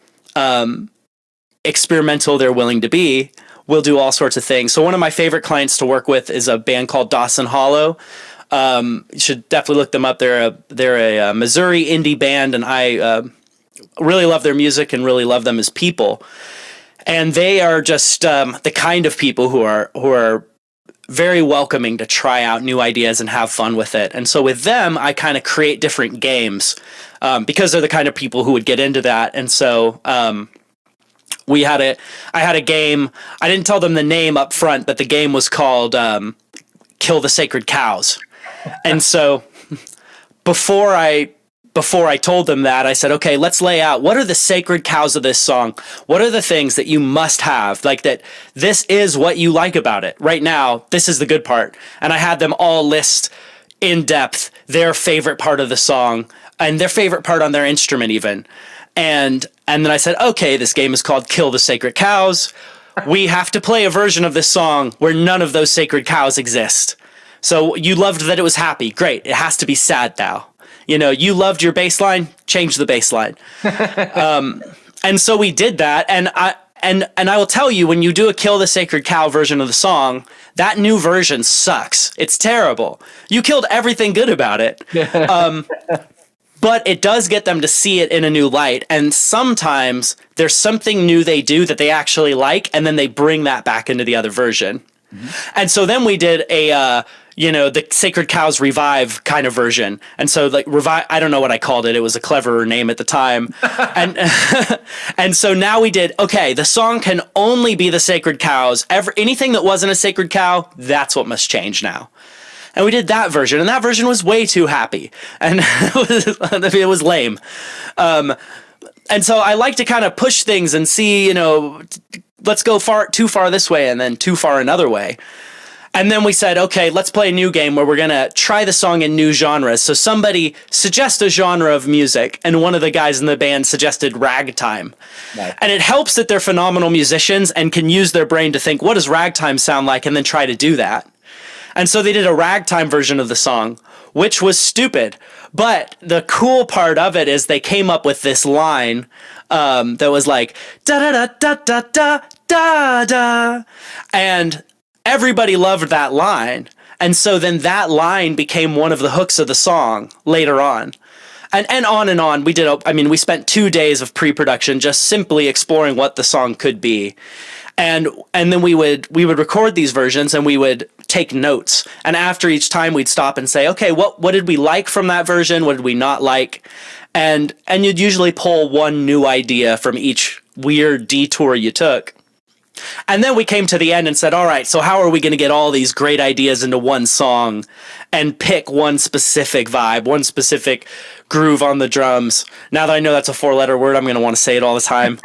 experimental they're willing to be, we'll do all sorts of things. So one of my favorite clients to work with is a band called Dawson Hollow. You should definitely look them up. They're a Missouri indie band, and I really love their music and really love them as people. And they are just the kind of people who are very welcoming to try out new ideas and have fun with it. And so with them, I kind of create different games because they're the kind of people who would get into that. And so I had a game. I didn't tell them the name up front, but the game was called Kill the Sacred Cows. And so before I told them that, I said, okay, let's lay out what are the sacred cows of this song? What are the things that you must have? Like that this is what you like about it. Right now, this is the good part. And I had them all list in depth their favorite part of the song and their favorite part on their instrument even. And then I said, okay, this game is called Kill the Sacred Cows. We have to play a version of this song where none of those sacred cows exist. So you loved that it was happy. Great. It has to be sad now. You know, you loved your bass line, change the bass line. And so we did that. And I will tell you, when you do a Kill the Sacred Cow version of the song, that new version sucks. It's terrible. You killed everything good about it. But it does get them to see it in a new light. And sometimes there's something new they do that they actually like, and then they bring that back into the other version. Mm-hmm. And so then we did the Sacred Cows Revive kind of version. And so like Revive, I don't know what I called it. It was a cleverer name at the time. And so now we did, okay, the song can only be the Sacred Cows. Anything that wasn't a sacred cow, that's what must change now. And we did that version, and that version was way too happy, and it was lame. And so I like to kind of push things and see, let's go too far this way and then too far another way. And then we said, okay, let's play a new game where we're going to try the song in new genres. So somebody suggest a genre of music, and one of the guys in the band suggested ragtime. Nice. And it helps that they're phenomenal musicians and can use their brain to think, what does ragtime sound like, and then try to do that. And so they did a ragtime version of the song, which was stupid. But the cool part of it is they came up with this line that was like, da-da-da-da-da-da-da. And everybody loved that line. And so then that line became one of the hooks of the song later on. And on and on. We spent 2 days of pre-production just simply exploring what the song could be. And then we would record these versions, and we would take notes. And after each time, we'd stop and say, okay, what did we like from that version? What did we not like? And you'd usually pull one new idea from each weird detour you took. And then we came to the end and said, all right, so how are we going to get all these great ideas into one song and pick one specific vibe, one specific groove on the drums? Now that I know that's a 4-letter word, I'm going to want to say it all the time.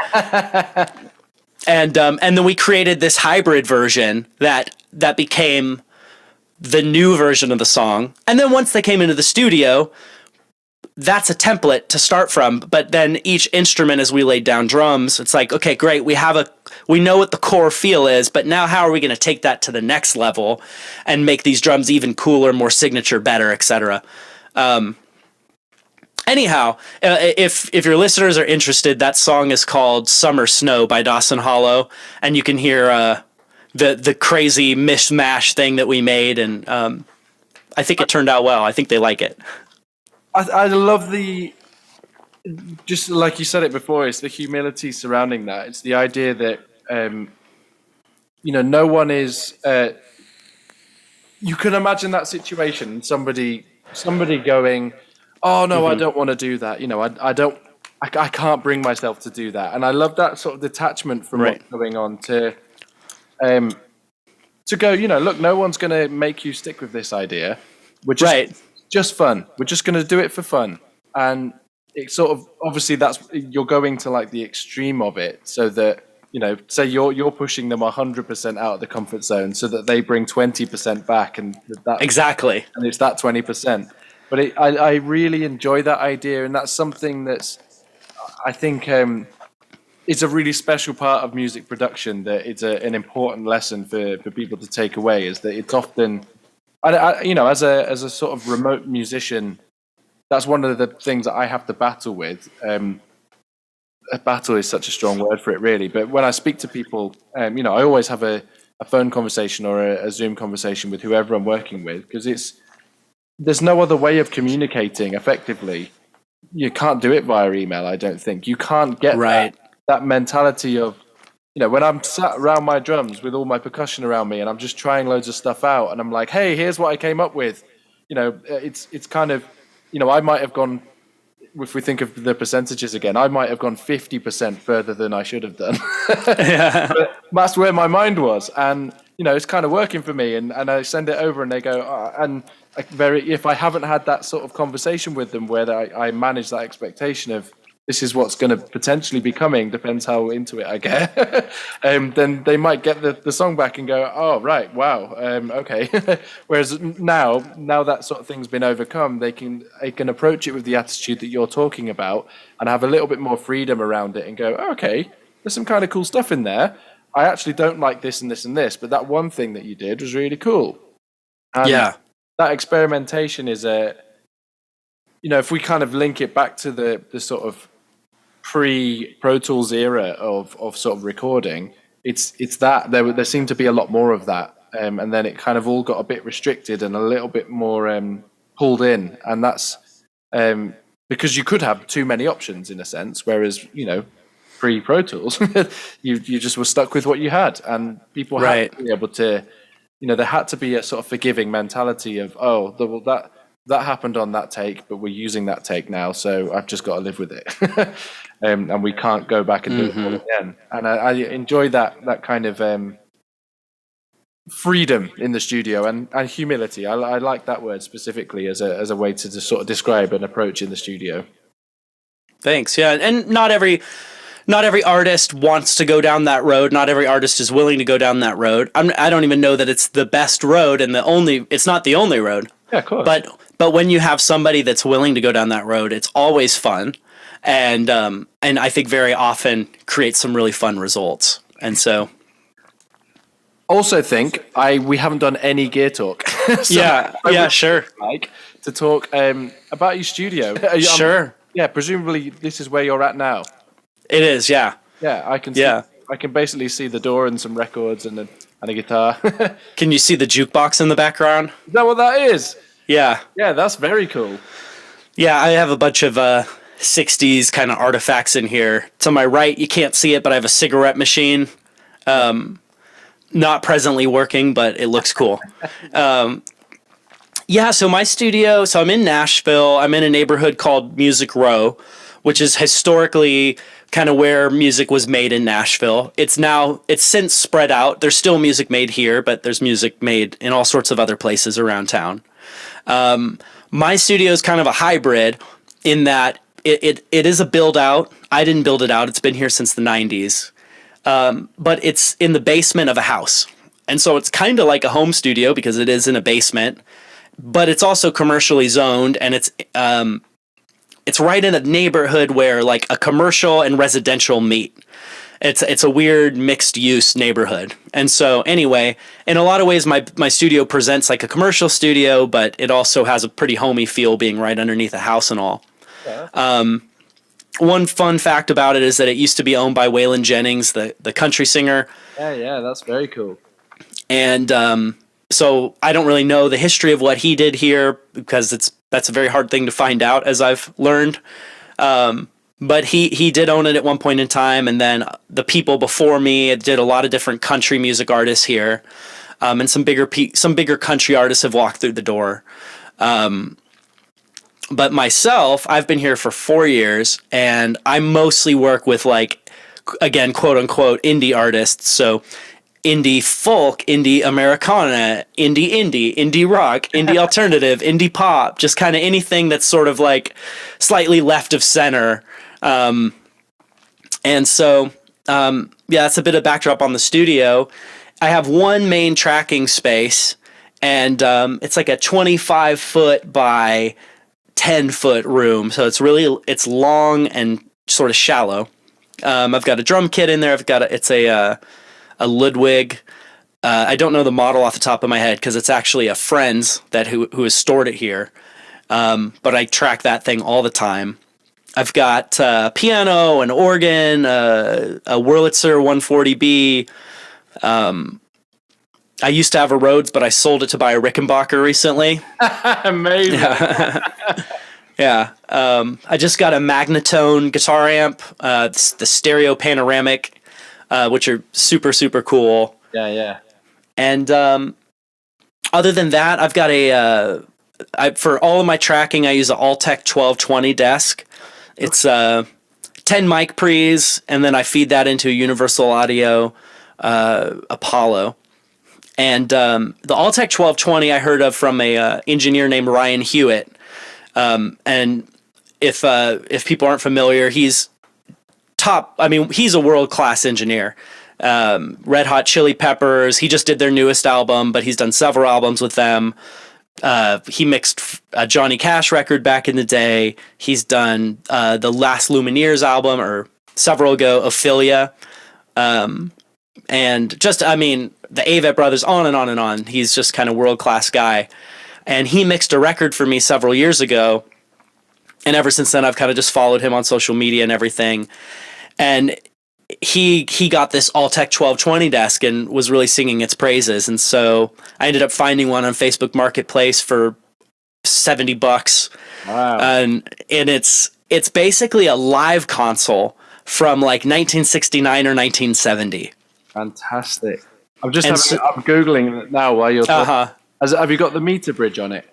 And then we created this hybrid version that became the new version of the song. And then once they came into the studio, that's a template to start from. But then each instrument, as we laid down drums, it's like, okay, great. We know what the core feel is, but now how are we going to take that to the next level and make these drums even cooler, more signature, better, etc. Anyhow, if your listeners are interested, that song is called Summer Snow by Dawson Hollow, and you can hear the crazy mishmash thing that we made, and I think it turned out well. I think they like it. I love just like you said it before, it's the humility surrounding that. It's the idea that, no one is, you can imagine that situation, somebody going, oh no, mm-hmm. I don't want to do that. I can't bring myself to do that. And I love that sort of detachment from what's going on to go, look, no one's going to make you stick with this idea. We're just fun. We're just going to do it for fun. And it's sort of, obviously you're going to like the extreme of it so that, say you're pushing them 100% out of the comfort zone so that they bring 20% back, and that exactly. And it's that 20%. But I really enjoy that idea, and that's something that's, I think, it's a really special part of music production, that it's an important lesson for people to take away, is that it's often, as a sort of remote musician, that's one of the things that I have to battle with. A battle is such a strong word for it, really. But when I speak to people, I always have a phone conversation or a Zoom conversation with whoever I'm working with, because there's no other way of communicating effectively. You can't do it via email, I don't think. You can't get that mentality of, when I'm sat around my drums with all my percussion around me and I'm just trying loads of stuff out and I'm like, hey, here's what I came up with. It's kind of, I might have gone, if we think of the percentages again, I might have gone 50% further than I should have done. But that's where my mind was. And, it's kind of working for me. And I send it over and they go, if I haven't had that sort of conversation with them where I manage that expectation of, this is what's going to potentially be coming, depends how into it I get, then they might get the song back and go, oh, right, wow, okay. Whereas now that sort of thing's been overcome, they can approach it with the attitude that you're talking about and have a little bit more freedom around it and go, oh, okay, there's some kind of cool stuff in there. I actually don't like this and this and this, but that one thing that you did was really cool. And that experimentation is if we kind of link it back to the sort of pre-Pro Tools era of sort of recording, it's that there seemed to be a lot more of that, and then it kind of all got a bit restricted and a little bit more pulled in, and that's because you could have too many options in a sense, whereas pre-Pro Tools you just were stuck with what you had, and people had to be able to, there had to be a sort of forgiving mentality of, that happened on that take, but we're using that take now, so I've just got to live with it. And we can't go back and do it all again. And I enjoy that kind of freedom in the studio and humility. I like that word specifically as a way to just sort of describe an approach in the studio. Thanks. Yeah, and not every artist wants to go down that road. Not every artist is willing to go down that road. I don't even know that it's the best road and it's not the only road. Yeah, of course. But when you have somebody that's willing to go down that road, it's always fun, and I think very often creates some really fun results. And so, also think we haven't done any gear talk. Sure. Like to talk about your studio. Sure. Yeah, presumably this is where you're at now. It is. Yeah. Yeah, I can. I can basically see the door and some records and a guitar. Can you see the jukebox in the background? Is that what that is? Yeah. Yeah, that's very cool. Yeah, I have a bunch of 60s kind of artifacts in here. To my right, you can't see it, but I have a cigarette machine. Not presently working, but it looks cool. So my studio, I'm in Nashville. I'm in a neighborhood called Music Row, which is historically kind of where music was made in Nashville. It's since spread out. There's still music made here, but there's music made in all sorts of other places around town. My studio is kind of a hybrid in that it is a build out. I didn't build it out. It's been here since the 90s. But it's in the basement of a house. And so it's kind of like a home studio because it is in a basement, but it's also commercially zoned, and it's right in a neighborhood where like a commercial and residential meet. It's a weird mixed use neighborhood. And so anyway, in a lot of ways, my studio presents like a commercial studio, but it also has a pretty homey feel being right underneath a house and all. Yeah. One fun fact about it is that it used to be owned by Waylon Jennings, the country singer. Yeah, that's very cool. And so I don't really know the history of what he did here because that's a very hard thing to find out, as I've learned. But he did own it at one point in time, and then the people before me did a lot of different country music artists here, and some bigger country artists have walked through the door. But myself, I've been here for 4 years, and I mostly work with again, quote unquote, indie artists. So indie folk, indie Americana, indie rock, indie alternative, indie pop, just kind of anything that's sort of like slightly left of center. And so, that's a bit of backdrop on the studio. I have one main tracking space, and it's like a 25-foot by 10-foot room. So it's long and sort of shallow. I've got a drum kit in there. It's a Ludwig. I don't know the model off the top of my head because it's actually a friend's who has stored it here. But I track that thing all the time. I've got piano, an organ, a Wurlitzer 140B. I used to have a Rhodes, but I sold it to buy a Rickenbacker recently. Amazing. Yeah. I just got a Magnatone guitar amp, the stereo panoramic, which are super, super cool. Yeah. And other than that, I've got for all of my tracking, I use an Altec 1220 desk. It's 10 mic pre's, and then I feed that into a Universal Audio Apollo. And the Altec 1220 I heard of from a engineer named Ryan Hewitt. And if people aren't familiar, he's he's a world-class engineer. Red Hot Chili Peppers, he just did their newest album, but he's done several albums with them. He mixed a Johnny Cash record back in the day. He's done the last Lumineers album, or several ago, Ophelia. And just, the Avett Brothers, on and on and on. He's just kind of world-class guy. And he mixed a record for me several years ago. And ever since then, I've kind of just followed him on social media and everything. And he got this Altec 1220 desk and was really singing its praises. And so I ended up finding one on Facebook Marketplace for $70. Wow. And it's basically a live console from like 1969 or 1970. Fantastic. I'm Googling it now while you're talking. Have you got the meter bridge on it?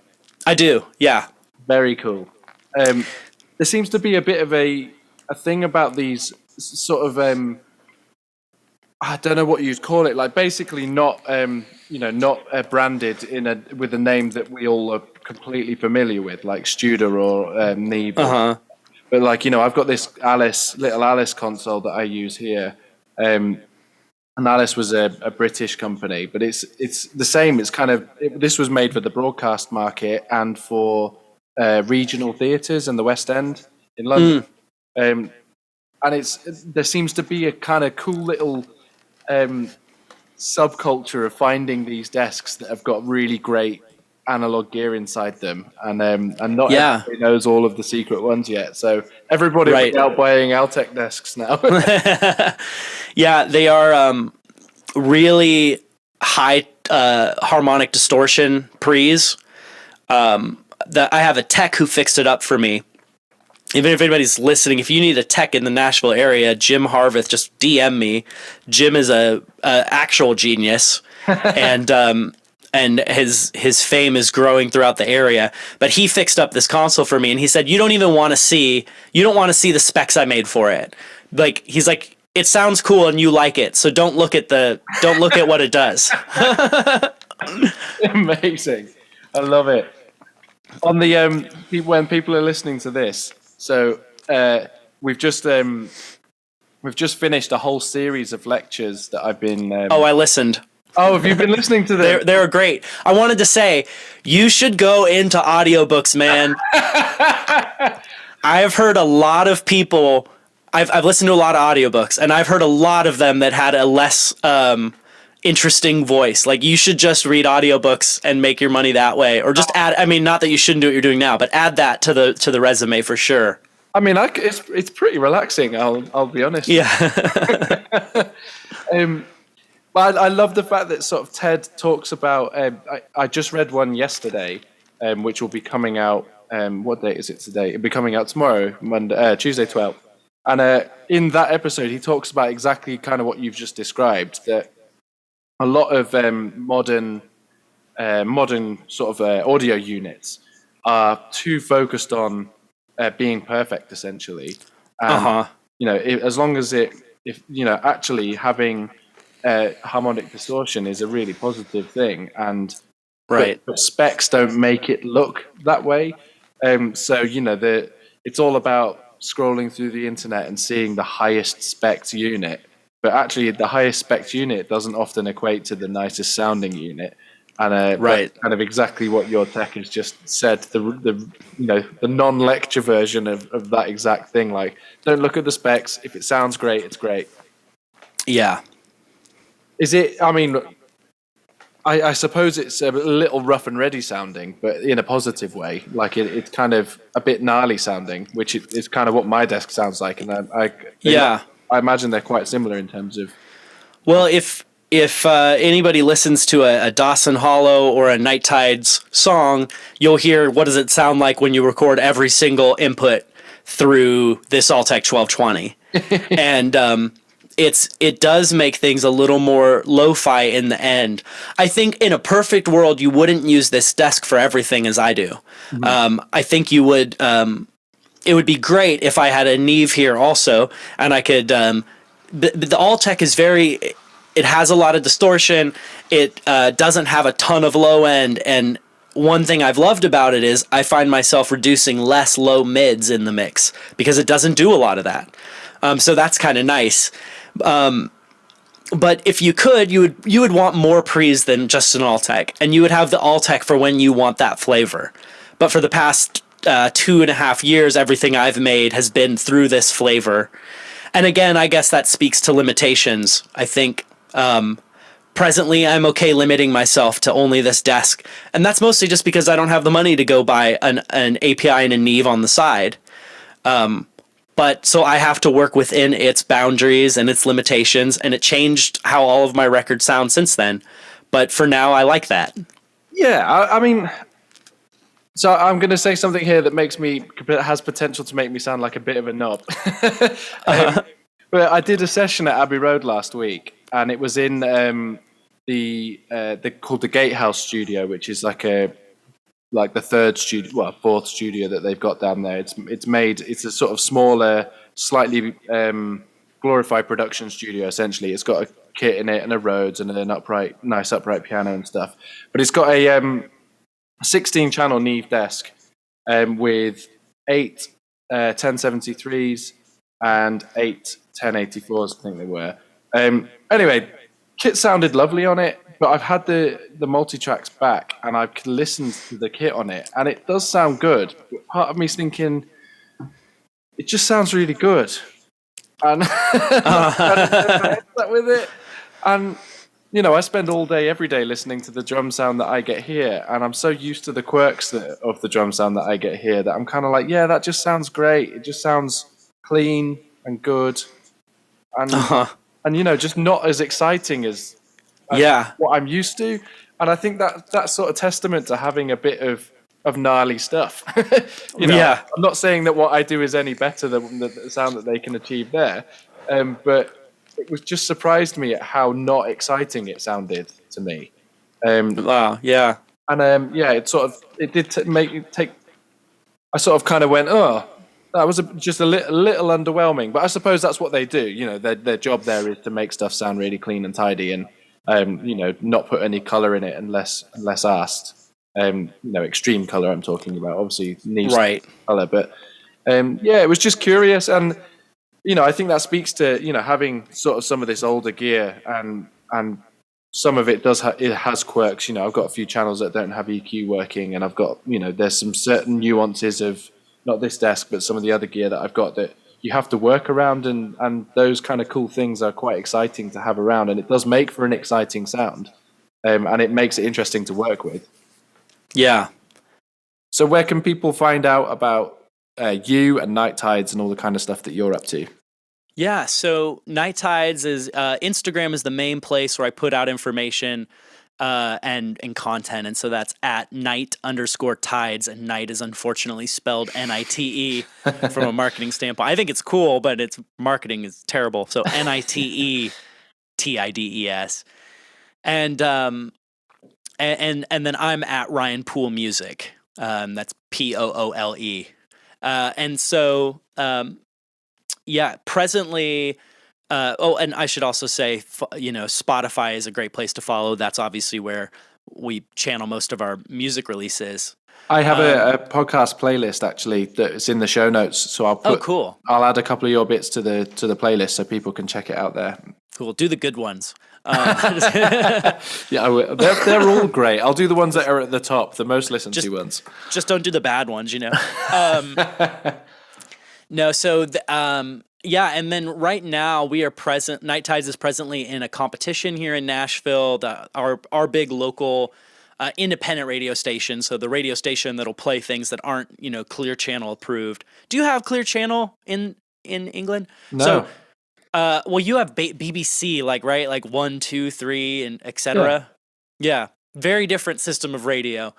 I do, yeah. Very cool. There seems to be a bit of a thing about these sort of I don't know what you'd call it, like basically not branded with a name that we all are completely familiar with, like Studer or Neve. But like, I've got this little Alice console that I use here. And Alice was a British company, but it's the same. It's this was made for the broadcast market and for regional theatres in the West End in London. And there seems to be a kind of cool little subculture of finding these desks that have got really great analog gear inside them, and not everybody knows all of the secret ones yet. So everybody will be out buying Altec desks now. Yeah, they are really high harmonic distortion pre's. I have a tech who fixed it up for me. Even if anybody's listening, if you need a tech in the Nashville area, Jim Harveth, just DM me. Jim is a actual genius, and his fame is growing throughout the area. But he fixed up this console for me, and he said, you don't want to see the specs I made for it. Like, he's like, it sounds cool and you like it, so don't look at what it does. Amazing. I love it. On the when people are listening to this, so we've just finished a whole series of lectures that I've been I listened. Oh, have you been listening to them? They're great. I wanted to say, you should go into audiobooks, man. I've heard a lot of people. I've listened to a lot of audiobooks, and I've heard a lot of them that had a less interesting voice. Like, you should just read audiobooks and make your money that way, or just add. Not that you shouldn't do what you're doing now, but add that to the resume for sure. It's pretty relaxing. I'll be honest. Yeah. But I love the fact that sort of Ted talks about. I just read one yesterday, which will be coming out. What date is it today? It'll be coming out tomorrow, Tuesday 12th. And in that episode, he talks about exactly kind of what you've just described. That a lot of modern sort of audio units are too focused on being perfect, essentially. As long as actually having harmonic distortion is a really positive thing, and but specs don't make it look that way. It's all about scrolling through the internet and seeing the highest spec unit, but actually the highest spec unit doesn't often equate to the nicest sounding unit. And Right. that's kind of exactly what your tech has just said. The non-lecture version of that exact thing. Like, don't look at the specs. If it sounds great, it's great. Yeah. Is it? I mean, I suppose it's a little rough and ready sounding, but in a positive way. Like it's kind of a bit gnarly sounding, which is kind of what my desk sounds like. And I imagine they're quite similar in terms of. Well, if anybody listens to a Dawson Hollow or a Nite Tides song, you'll hear what does it sound like when you record every single input through this Altec 1220, and it does make things a little more lo-fi in the end. I think in a perfect world, you wouldn't use this desk for everything as I do. Mm-hmm. I think you would. It would be great if I had a Neve here also, and I could. The Altec is it has a lot of distortion. It doesn't have a ton of low end, and one thing I've loved about it is I find myself reducing less low mids in the mix because it doesn't do a lot of that. So that's kind of nice. But if you could, you would want more pre's than just an Altec, and you would have the Altec for when you want that flavor. But for the past 2.5 years, everything I've made has been through this flavor. And again, I guess that speaks to limitations. I think presently I'm okay limiting myself to only this desk. And that's mostly just because I don't have the money to go buy an API and a Neve on the side. But so I have to work within its boundaries and its limitations, and it changed how all of my records sound since then. But for now, I like that. Yeah, I mean, so I'm going to say something here that has potential to make me sound like a bit of a knob. But I did a session at Abbey Road last week, and it was in called the Gatehouse Studio, which is like the fourth studio that they've got down there. It's a sort of smaller, slightly glorified production studio. Essentially, it's got a kit in it and a Rhodes and an nice upright piano and stuff. But it's got a 16-channel Neve desk with 8 1073s and 8 1084s, I think they were. Anyway, kit sounded lovely on it, but I've had the multi-tracks back and I've listened to the kit on it, and it does sound good. But part of me's thinking, it just sounds really good. And with it. And I spend all day, every day listening to the drum sound that I get here, and I'm so used to the quirks of the drum sound that I get here that I'm kind of like, yeah, that just sounds great. It just sounds clean and good, and just not as exciting as what I'm used to. And I think that's sort of testament to having a bit of gnarly stuff. I'm not saying that what I do is any better than the sound that they can achieve there, but it was just surprised me at how not exciting it sounded to me. Wow, yeah. And it did make me take. I sort of kind of went, oh, that was just a little underwhelming. But I suppose that's what they do. Their job there is to make stuff sound really clean and tidy, and not put any color in it unless asked. Extreme color I'm talking about. Obviously, needs color, but it was just curious. And I think that speaks to having sort of some of this older gear, and some of it it has quirks. I've got a few channels that don't have EQ working, and I've got there's some certain nuances of not this desk, but some of the other gear that I've got that you have to work around, and those kind of cool things are quite exciting to have around, and it does make for an exciting sound, and it makes it interesting to work with. Yeah. So where can people find out about you and Nite Tides and all the kind of stuff that you're up to? Yeah, so Nite Tides is Instagram is the main place where I put out information and content, and so that's at @Nite_Tides, and Nite is unfortunately spelled NITE from a marketing standpoint. I think it's cool, but its marketing is terrible. So NITETIDES, and then I'm at Ryan Poole Music. That's POOLE. And so, presently, and I should also say, Spotify is a great place to follow. That's obviously where we channel most of our music releases. I have a podcast playlist actually that's in the show notes, so I'll add a couple of your bits to the playlist so people can check it out there. Cool. Do the good ones. Yeah, I will. They're all great. I'll do the ones that are at the top, the most listened to ones. Just don't do the bad ones, No, so yeah, and then right now we are present. Nite Tides is presently in a competition here in Nashville. Our big local independent radio station, so the radio station that'll play things that aren't Clear Channel approved. Do you have Clear Channel in England? No. So, well, you have BBC, right, like 1, 2, 3, and etc. Yeah, very different system of radio.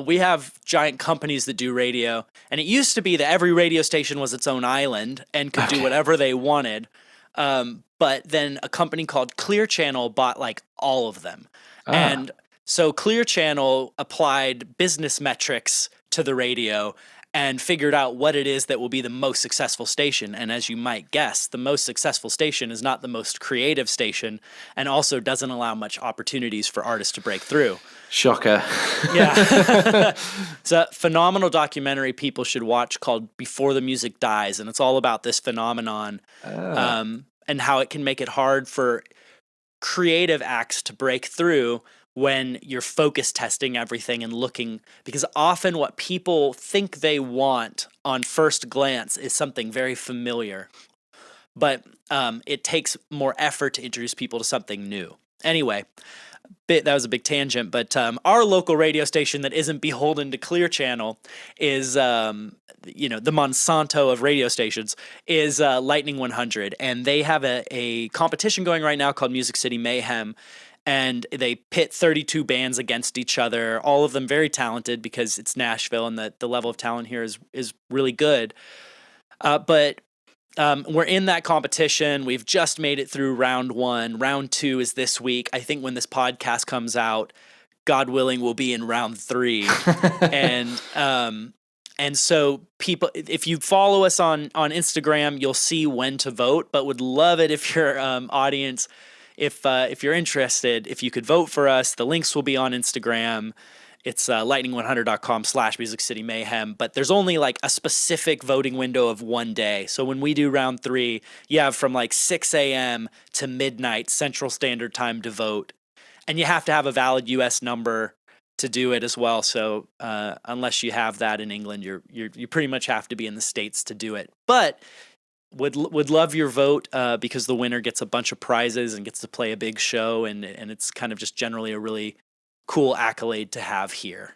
We have giant companies that do radio, and it used to be that every radio station was its own island and could do whatever they wanted. But then a company called Clear Channel bought all of them. And so Clear Channel applied business metrics to the radio and figured out what it is that will be the most successful station. And as you might guess, the most successful station is not the most creative station, and also doesn't allow much opportunities for artists to break through. Shocker. Yeah. It's a phenomenal documentary people should watch called Before the Music Dies, and it's all about this phenomenon and how it can make it hard for creative acts to break through when you're focus testing everything and looking, because often what people think they want on first glance is something very familiar, but it takes more effort to introduce people to something new. Anyway, that was a big tangent, but our local radio station that isn't beholden to Clear Channel is, the Monsanto of radio stations, is Lightning 100, and they have a competition going right now called Music City Mayhem, and they pit 32 bands against each other, all of them very talented because it's Nashville and the level of talent here is really good. But we're in that competition. We've just made it through round 1. Round 2 is this week. I think when this podcast comes out, God willing, we'll be in round 3. And so people, if you follow us on Instagram, you'll see when to vote, but would love it if your audience, if you're interested, if you could vote for us. The links will be on Instagram. It's lightning100.com/Music City Mayhem, but there's only a specific voting window of 1 day. So when we do round 3, you have from 6 a.m. to midnight Central Standard Time to vote. And you have to have a valid US number to do it as well. So unless you have that in England, you pretty much have to be in the States to do it. But would love your vote because the winner gets a bunch of prizes and gets to play a big show, and it's kind of just generally a really cool accolade to have here.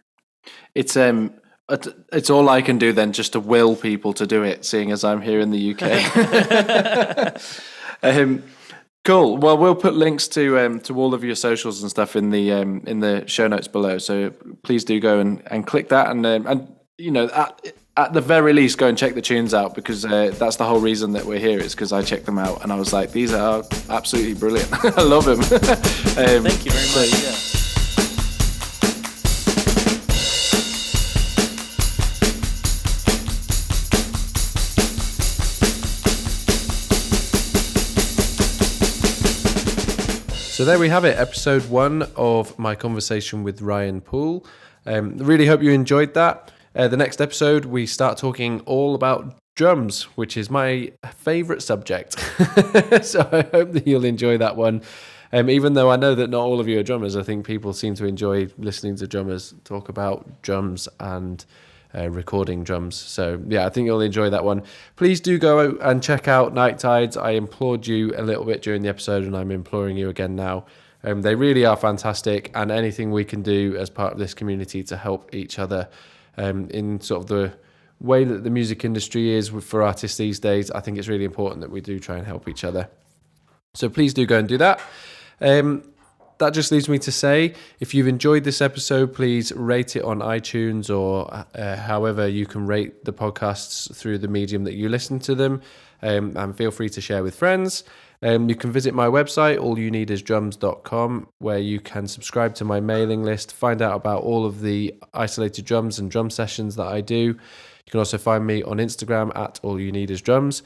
It's all I can do then, just to will people to do it, seeing as I'm here in the UK. Cool. Well, we'll put links to all of your socials and stuff in the show notes below. So please do go and click that, and at the very least, go and check the tunes out, because that's the whole reason that we're here, is because I checked them out and I was like, these are absolutely brilliant. I love them. Thank you very much. Yeah. So there we have it, episode 1 of my conversation with Ryan Poole. Really hope you enjoyed that. The next episode, we start talking all about drums, which is my favourite subject. So I hope that you'll enjoy that one. Even though I know that not all of you are drummers, I think people seem to enjoy listening to drummers talk about drums and recording drums. So yeah, I think you'll enjoy that one. Please do go out and check out Nite Tides. I implored you a little bit during the episode, and I'm imploring you again now. They really are fantastic, and anything we can do as part of this community to help each other in sort of the way that the music industry is for artists these days, I think it's really important that we do try and help each other. So please do go and do that. That just leaves me to say, if you've enjoyed this episode, please rate it on iTunes or however you can rate the podcasts through the medium that you listen to them, and feel free to share with friends. You can visit my website, allyouneedisdrums.com, where you can subscribe to my mailing list, find out about all of the isolated drums and drum sessions that I do. You can also find me on Instagram at allyouneedisdrums.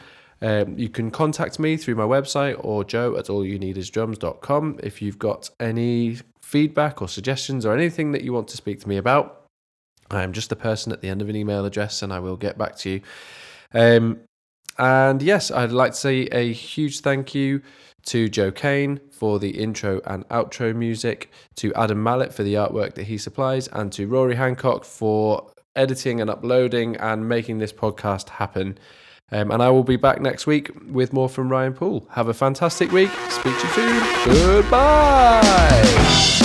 You can contact me through my website or Joe at allyouneedisdrums.com if you've got any feedback or suggestions or anything that you want to speak to me about. I am just a person at the end of an email address, and I will get back to you. And yes, I'd like to say a huge thank you to Joe Kane for the intro and outro music, to Adam Mallet for the artwork that he supplies, and to Rory Hancock for editing and uploading and making this podcast happen. And I will be back next week with more from Ryan Poole. Have a fantastic week. Speak to you soon. Goodbye.